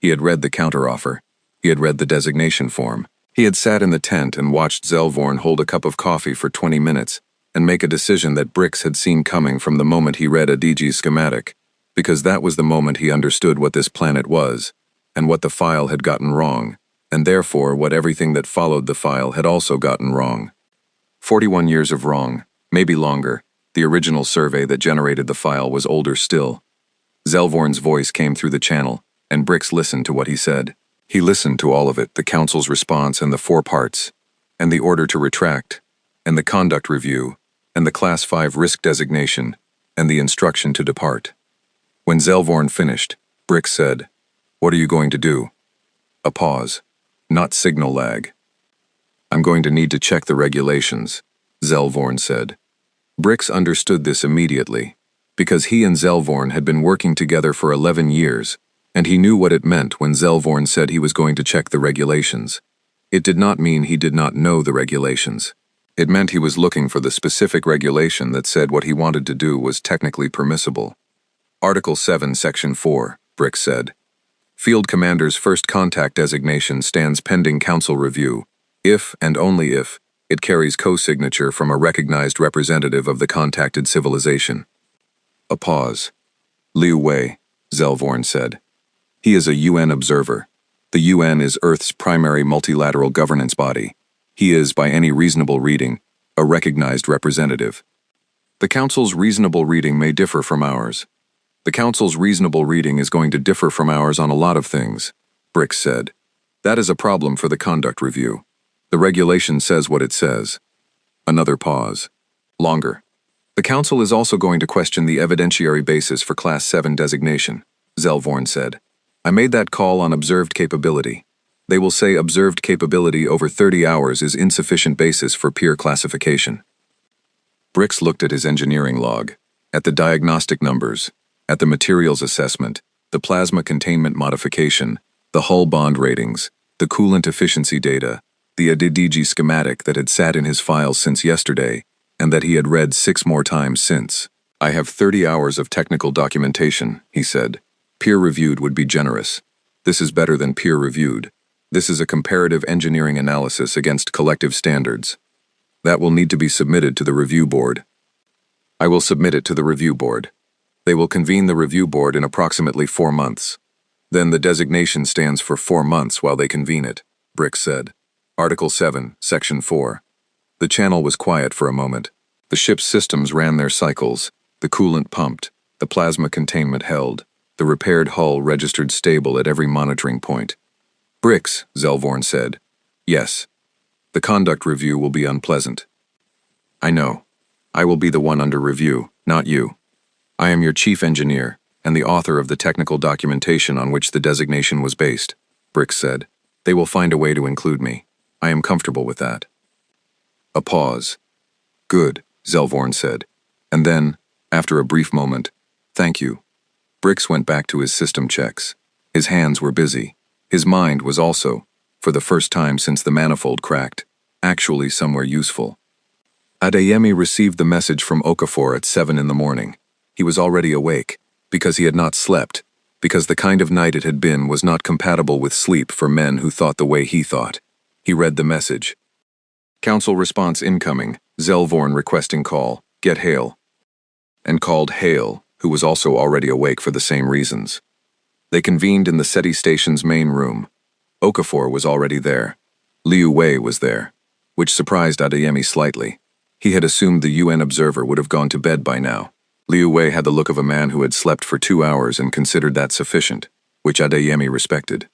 He had read the counteroffer. He had read the designation form. He had sat in the tent and watched Zelvorn hold a cup of coffee for 20 minutes and make a decision that Brix had seen coming from the moment he read a DG schematic, because that was the moment he understood what this planet was, and what the file had gotten wrong, and therefore what everything that followed the file had also gotten wrong. 41 years of wrong, maybe longer. The original survey that generated the file was older still. Zelvorn's voice came through the channel, and Brix listened to what he said. He listened to all of it, the council's response and the 4 parts, and the order to retract, and the conduct review, and the Class 5 risk designation, and the instruction to depart. When Zelvorn finished, Brix said, "What are you going to do?" A pause. Not signal lag. "I'm going to need to check the regulations," Zelvorn said. Brix understood this immediately, because he and Zelvorn had been working together for 11 years, and he knew what it meant when Zelvorn said he was going to check the regulations. It did not mean he did not know the regulations. It meant he was looking for the specific regulation that said what he wanted to do was technically permissible. Article 7, Section 4, Brix said. Field Commander's first contact designation stands pending council review, if and only if it carries co-signature from a recognized representative of the contacted civilization. A pause. "Liu Wei," Zelvorn said. "He is a UN observer. The UN is Earth's primary multilateral governance body. He is, by any reasonable reading, a recognized representative. The Council's reasonable reading may differ from ours. The Council's reasonable reading is going to differ from ours on a lot of things," Brix said. "That is a problem for the conduct review. The regulation says what it says." Another pause. Longer. "The Council is also going to question the evidentiary basis for Class 7 designation," Zelvorn said. "I made that call on observed capability. They will say observed capability over 30 hours is insufficient basis for peer classification." Brix looked at his engineering log, at the diagnostic numbers, at the materials assessment, the plasma containment modification, the hull bond ratings, the coolant efficiency data, the ADDG schematic that had sat in his files since yesterday, and that he had read 6 more times since. "I have 30 hours of technical documentation," he said. "Peer-reviewed would be generous. This is better than peer-reviewed. This is a comparative engineering analysis against collective standards. That will need to be submitted to the review board. I will submit it to the review board. They will convene the review board in approximately 4 months. Then the designation stands for 4 months while they convene it," Brix said. Article 7, Section 4. The channel was quiet for a moment. The ship's systems ran their cycles, the coolant pumped, the plasma containment held, the repaired hull registered stable at every monitoring point. "Brix," Zelvorn said. "Yes. The conduct review will be unpleasant." "I know. I will be the one under review, not you. I am your chief engineer, and the author of the technical documentation on which the designation was based," Brix said. "They will find a way to include me. I am comfortable with that." A pause. "Good," Zelvorn said. And then, after a brief moment, "Thank you." Brix went back to his system checks. His hands were busy. His mind was also, for the first time since the manifold cracked, actually somewhere useful. Adeyemi received the message from Okafor at 7 in the morning. He was already awake, because he had not slept, because the kind of night it had been was not compatible with sleep for men who thought the way he thought. He read the message. "Council response incoming, Zelvorn requesting call, get Hale." And called Hale, who was also already awake for the same reasons. They convened in the SETI station's main room. Okafor was already there. Liu Wei was there, which surprised Adeyemi slightly. He had assumed the UN observer would have gone to bed by now. Liu Wei had the look of a man who had slept for 2 hours and considered that sufficient, which Adeyemi respected.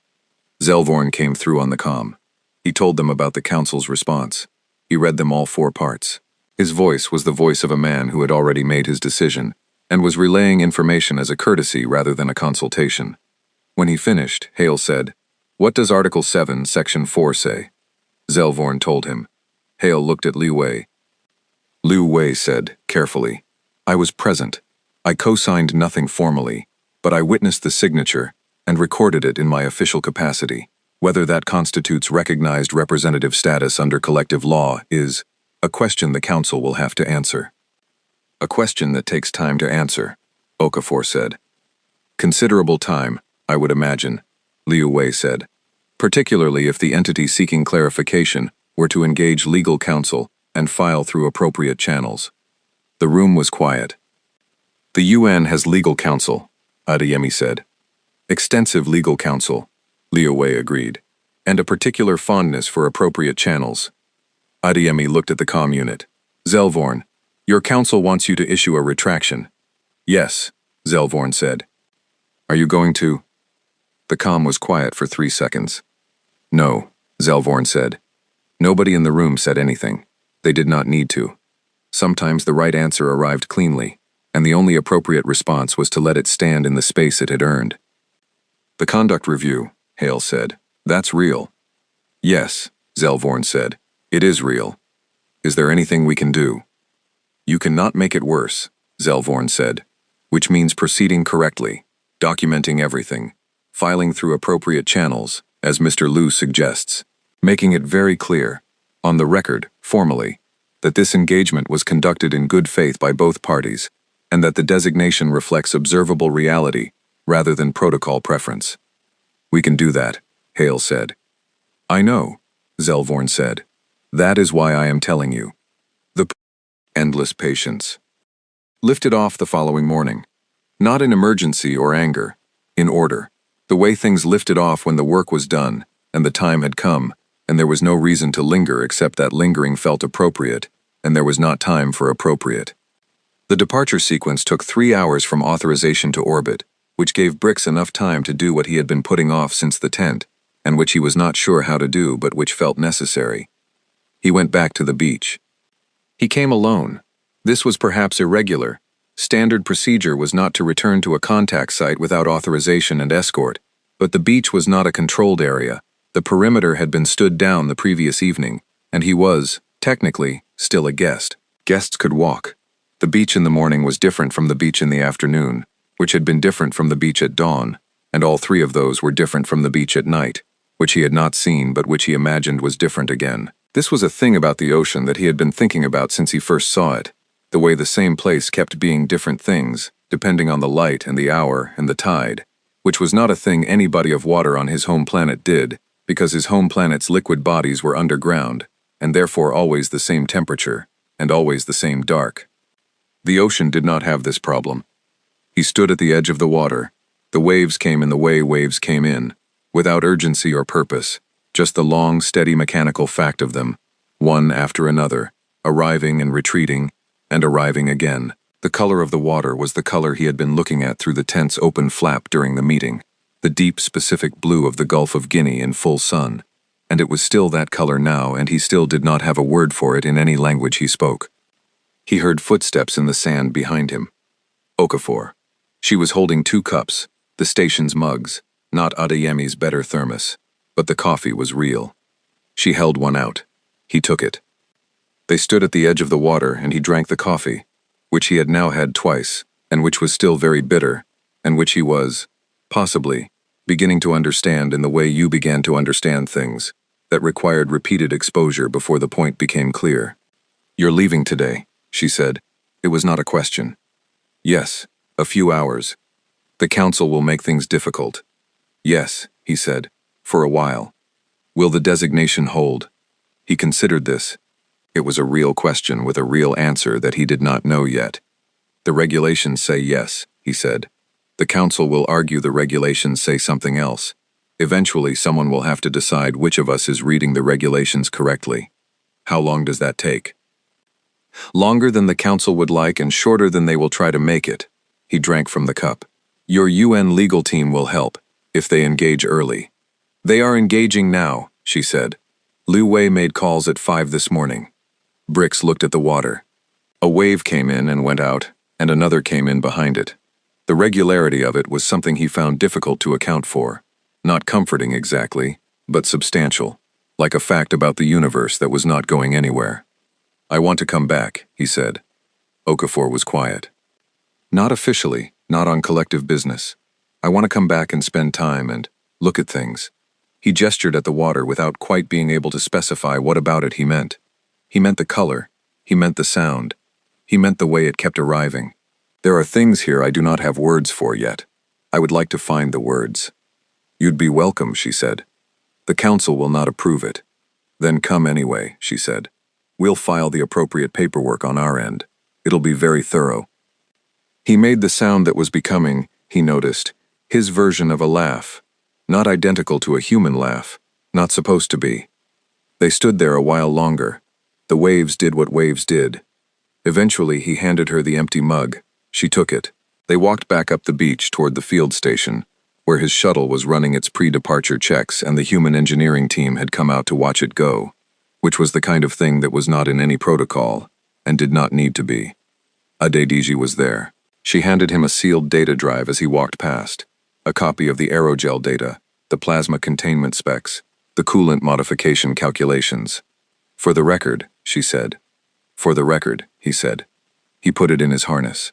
Zelvorn came through on the comm. He told them about the council's response. He read them all 4 parts. His voice was the voice of a man who had already made his decision, and was relaying information as a courtesy rather than a consultation. When he finished, Hale said, "What does Article 7, Section 4 say?" Zelvorn told him. Hale looked at Liu Wei. Liu Wei said, carefully, "I was present. I co-signed nothing formally, but I witnessed the signature and recorded it in my official capacity. Whether that constitutes recognized representative status under collective law is a question the Council will have to answer." "A question that takes time to answer," Okafor said. "Considerable time, I would imagine," Liu Wei said. particularly if the entity seeking clarification were to engage legal counsel and file through appropriate channels. The room was quiet. The UN has legal counsel, Adeyemi said. Extensive legal counsel, Liu Wei agreed, and a particular fondness for appropriate channels. Adeyemi looked at the comm unit. Zelvorn, your counsel wants you to issue a retraction. Yes, Zelvorn said. Are you going to? The comm was quiet for 3 seconds. No, Zelvorn said. Nobody in the room said anything. They did not need to. Sometimes the right answer arrived cleanly, and the only appropriate response was to let it stand in the space it had earned. The conduct review, Hale said. That's real. Yes, Zelvorn said. It is real. Is there anything we can do? You cannot make it worse, Zelvorn said, which means proceeding correctly, documenting everything, filing through appropriate channels, as Mr. Liu suggests, making it very clear, on the record, formally, that this engagement was conducted in good faith by both parties, and that the designation reflects observable reality rather than protocol preference. We can do that, Hale said. I know, Zelvorn said. That is why I am telling you. The endless patience. Lifted off the following morning. Not in emergency or anger, in order. The way things lifted off when the work was done, and the time had come, and there was no reason to linger except that lingering felt appropriate, and there was not time for appropriate. The departure sequence took 3 hours from authorization to orbit, which gave Brix enough time to do what he had been putting off since the tent, and which he was not sure how to do but which felt necessary. He went back to the beach. He came alone. This was perhaps irregular. Standard procedure was not to return to a contact site without authorization and escort, but the beach was not a controlled area. The perimeter had been stood down the previous evening, and he was, technically, still a guest. Guests could walk. The beach in the morning was different from the beach in the afternoon, which had been different from the beach at dawn, and all 3 of those were different from the beach at night, which he had not seen but which he imagined was different again. This was a thing about the ocean that he had been thinking about since he first saw it, the way the same place kept being different things, depending on the light and the hour and the tide, which was not a thing any body of water on his home planet did, because his home planet's liquid bodies were underground, and therefore always the same temperature, and always the same dark. The ocean did not have this problem. He stood at the edge of the water. The waves came in the way waves came in, without urgency or purpose, just the long, steady mechanical fact of them, one after another, arriving and retreating, and arriving again. The color of the water was the color he had been looking at through the tent's open flap during the meeting, the deep, specific blue of the Gulf of Guinea in full sun, and it was still that color now, and he still did not have a word for it in any language he spoke. He heard footsteps in the sand behind him. Okafor. She was holding 2 cups, the station's mugs, not Adeyemi's better thermos, but the coffee was real. She held one out. He took it. They stood at the edge of the water, and he drank the coffee, which he had now had twice, and which was still very bitter, and which he was, possibly, beginning to understand in the way you began to understand things, that required repeated exposure before the point became clear. You're leaving today, she said. It was not a question. Yes, a few hours. The council will make things difficult. Yes, he said, for a while. Will the designation hold? He considered this. It was a real question with a real answer that he did not know yet. The regulations say yes, he said. The council will argue the regulations say something else. Eventually, someone will have to decide which of us is reading the regulations correctly. How long does that take? Longer than the council would like and shorter than they will try to make it. He drank from the cup. Your UN legal team will help, if they engage early. They are engaging now, she said. Liu Wei made calls at 5 this morning. Brix looked at the water. A wave came in and went out, and another came in behind it. The regularity of it was something he found difficult to account for. Not comforting exactly, but substantial, like a fact about the universe that was not going anywhere. I want to come back, he said. Okafor was quiet. Not officially, not on collective business. I want to come back and spend time and look at things. He gestured at the water without quite being able to specify what about it he meant. He meant the color. He meant the sound. He meant the way it kept arriving. There are things here I do not have words for yet. I would like to find the words. You'd be welcome, she said. The council will not approve it. Then come anyway, she said. We'll file the appropriate paperwork on our end. It'll be very thorough. He made the sound that was becoming, he noticed, his version of a laugh. Not identical to a human laugh. Not supposed to be. They stood there a while longer. The waves did what waves did. Eventually, he handed her the empty mug. She took it. They walked back up the beach toward the field station, where his shuttle was running its pre-departure checks and the human engineering team had come out to watch it go, which was the kind of thing that was not in any protocol and did not need to be. Adediji was there. She handed him a sealed data drive as he walked past, a copy of the aerogel data, the plasma containment specs, the coolant modification calculations. For the record, she said. For the record, he said. He put it in his harness.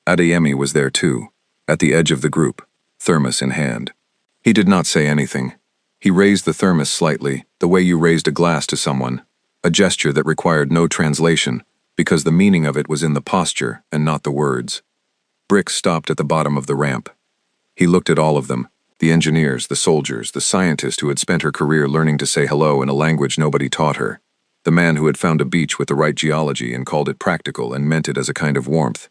Adeyemi was there too, at the edge of the group, thermos in hand. He did not say anything. He raised the thermos slightly, the way you raised a glass to someone, a gesture that required no translation, because the meaning of it was in the posture and not the words. Brix stopped at the bottom of the ramp. He looked at all of them, the engineers, the soldiers, the scientist who had spent her career learning to say hello in a language nobody taught her, the man who had found a beach with the right geology and called it practical and meant it as a kind of warmth.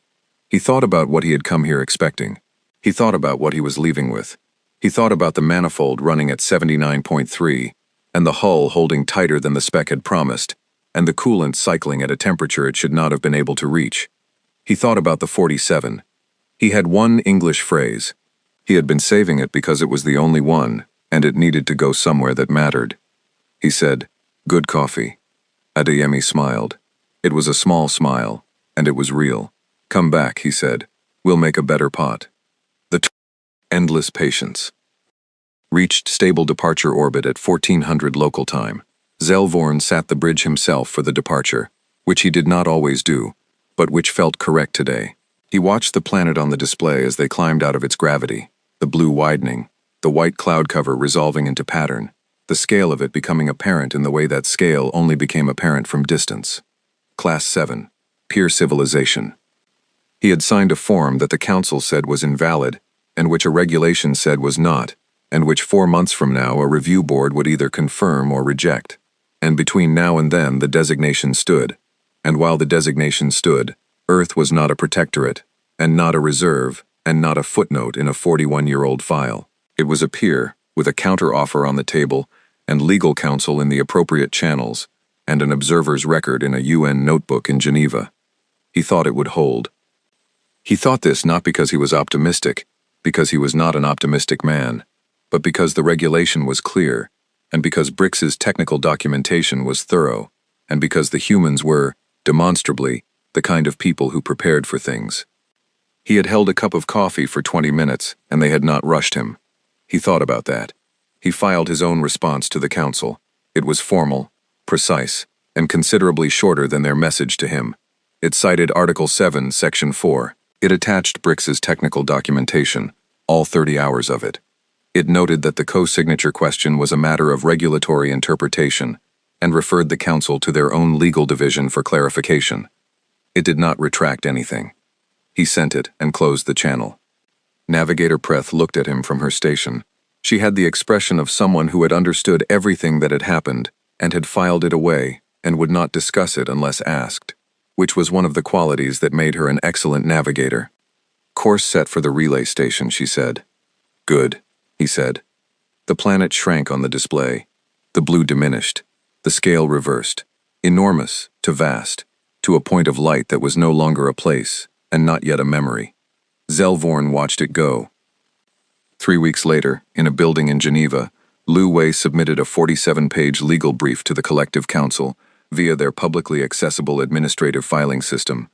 He thought about what he had come here expecting. He thought about what he was leaving with. He thought about the manifold running at 79.3, and the hull holding tighter than the spec had promised, and the coolant cycling at a temperature it should not have been able to reach. He thought about the 47. He had one English phrase. He had been saving it because it was the only one, and it needed to go somewhere that mattered. He said, "Good coffee." Adeyemi smiled. It was a small smile, and it was real. "Come back," he said. "We'll make a better pot." Endless patience. Reached stable departure orbit at 1400 local time. Zellvorn sat the bridge himself for the departure, which he did not always do, but which felt correct today. He watched the planet on the display as they climbed out of its gravity, the blue widening, the white cloud cover resolving into pattern, the scale of it becoming apparent in the way that scale only became apparent from distance. Class 7. Pure civilization. He had signed a form that the council said was invalid, and which a regulation said was not, and which 4 months from now a review board would either confirm or reject. And between now and then the designation stood, and while the designation stood, Earth was not a protectorate, and not a reserve, and not a footnote in a 41-year-old file. It was a peer, with a counter-offer on the table, and legal counsel in the appropriate channels, and an observer's record in a UN notebook in Geneva. He thought it would hold. He thought this not because he was optimistic, because he was not an optimistic man, but because the regulation was clear, and because Brix's technical documentation was thorough, and because the humans were, demonstrably, the kind of people who prepared for things. He had held a cup of coffee for 20 minutes, and they had not rushed him. He thought about that. He filed his own response to the council. It was formal, precise, and considerably shorter than their message to him. It cited Article 7, Section 4. It attached Brix's technical documentation, all 30 hours of it. It noted that the co-signature question was a matter of regulatory interpretation and referred the council to their own legal division for clarification. It did not retract anything. He sent it and closed the channel. Navigator Preth looked at him from her station. She had the expression of someone who had understood everything that had happened and had filed it away and would not discuss it unless asked, which was one of the qualities that made her an excellent navigator. "Course set for the relay station," she said. "Good," he said. The planet shrank on the display. The blue diminished. The scale reversed. Enormous to vast, to a point of light that was no longer a place, and not yet a memory. Zellvorn watched it go. 3 weeks later, in a building in Geneva, Liu Wei submitted a 47-page legal brief to the Collective Council via their publicly accessible administrative filing system,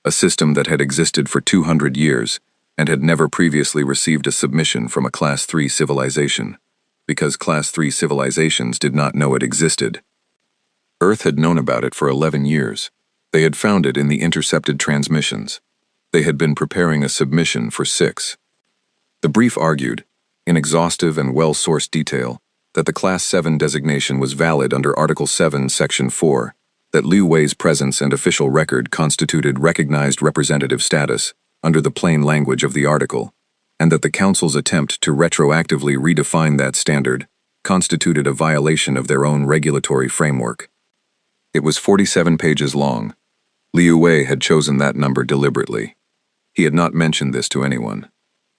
a system that had existed for 200 years and had never previously received a submission from a Class 3 civilization, because Class 3 civilizations did not know it existed. Earth had known about it for 11 years. They had found it in the intercepted transmissions. They had been preparing a submission for 6. The brief argued, in exhaustive and well-sourced detail, that the Class 7 designation was valid under Article 7, Section 4, that Liu Wei's presence and official record constituted recognized representative status under the plain language of the article, and that the Council's attempt to retroactively redefine that standard constituted a violation of their own regulatory framework. It was 47 pages long. Liu Wei had chosen that number deliberately. He had not mentioned this to anyone.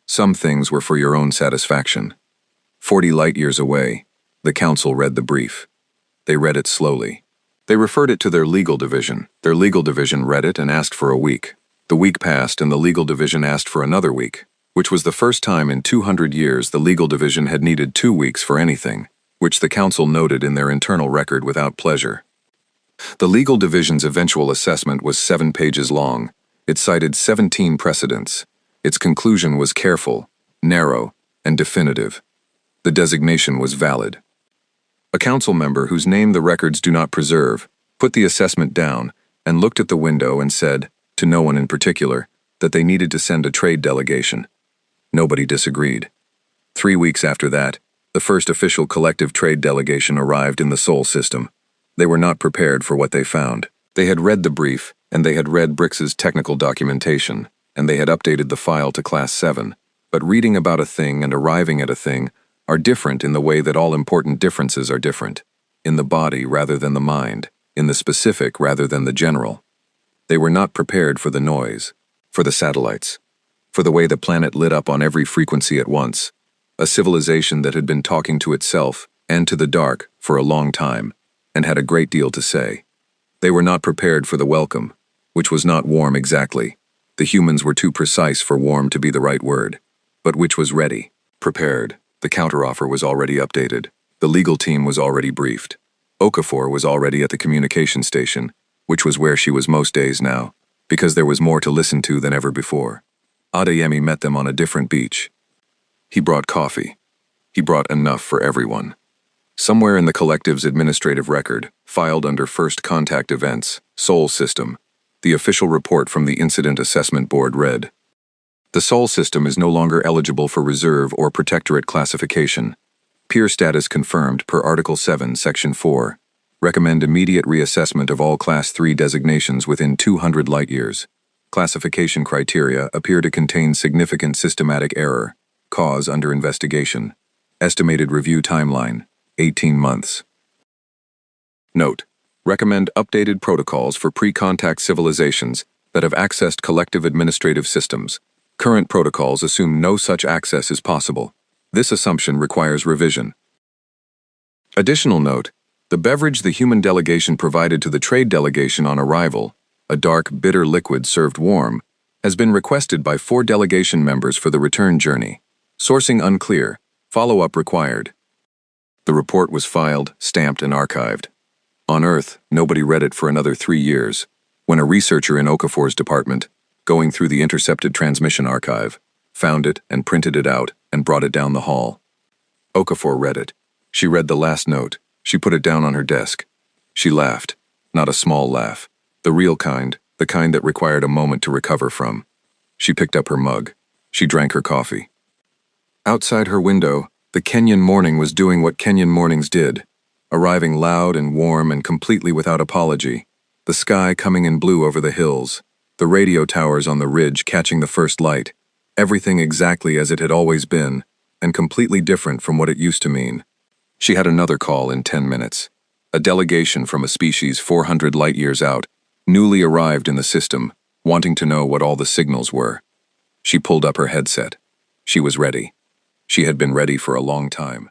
Some things were for your own satisfaction. 40 light-years away, the council read the brief. They read it slowly. They referred it to their legal division. Their legal division read it and asked for a week. The week passed and the legal division asked for another week, which was the first time in 200 years the legal division had needed 2 weeks for anything, which the council noted in their internal record without pleasure. The legal division's eventual assessment was 7 pages long. It cited 17 precedents. Its conclusion was careful, narrow, and definitive. The designation was valid. A council member whose name the records do not preserve put the assessment down and looked at the window and said, to no one in particular, that they needed to send a trade delegation. Nobody disagreed. 3 weeks after that, the first official collective trade delegation arrived in the Seoul system. They were not prepared for what they found. They had read the brief, and they had read Brix's technical documentation, and they had updated the file to Class 7. But reading about a thing and arriving at a thing are different in the way that all important differences are different. In the body rather than the mind, in the specific rather than the general. They were not prepared for the noise, for the satellites, for the way the planet lit up on every frequency at once, a civilization that had been talking to itself and to the dark for a long time, and had a great deal to say. They were not prepared for the welcome, which was not warm exactly. The humans were too precise for warm to be the right word, but which was ready, prepared. The counteroffer was already updated. The legal team was already briefed. Okafor was already at the communication station, which was where she was most days now, because there was more to listen to than ever before. Adeyemi met them on a different beach. He brought coffee. He brought enough for everyone. Somewhere in the collective's administrative record, filed under First Contact Events, Seoul System, the official report from the Incident Assessment Board read, "The Seoul System is no longer eligible for reserve or protectorate classification. Peer status confirmed per Article 7, Section 4. Recommend immediate reassessment of all Class 3 designations within 200 light-years. Classification criteria appear to contain significant systematic error. Cause under investigation. Estimated review timeline, 18 months. Note: recommend updated protocols for pre-contact civilizations that have accessed collective administrative systems. Current protocols assume no such access is possible. This assumption requires revision." Additional note: the beverage the human delegation provided to the trade delegation on arrival, a dark, bitter liquid served warm, has been requested by 4 delegation members for the return journey. Sourcing unclear. Follow-up required. The report was filed, stamped, and archived. On Earth, nobody read it for another 3 years, when a researcher in Okafor's department, going through the intercepted transmission archive, found it and printed it out and brought it down the hall. Okafor read it. She read the last note. She put it down on her desk. She laughed. Not a small laugh. The real kind, the kind that required a moment to recover from. She picked up her mug. She drank her coffee. Outside her window, the Kenyan morning was doing what Kenyan mornings did, arriving loud and warm and completely without apology, the sky coming in blue over the hills, the radio towers on the ridge catching the first light, everything exactly as it had always been, and completely different from what it used to mean. She had another call in 10 minutes. A delegation from a species 400 light-years out, newly arrived in the system, wanting to know what all the signals were. She pulled up her headset. She was ready. She had been ready for a long time.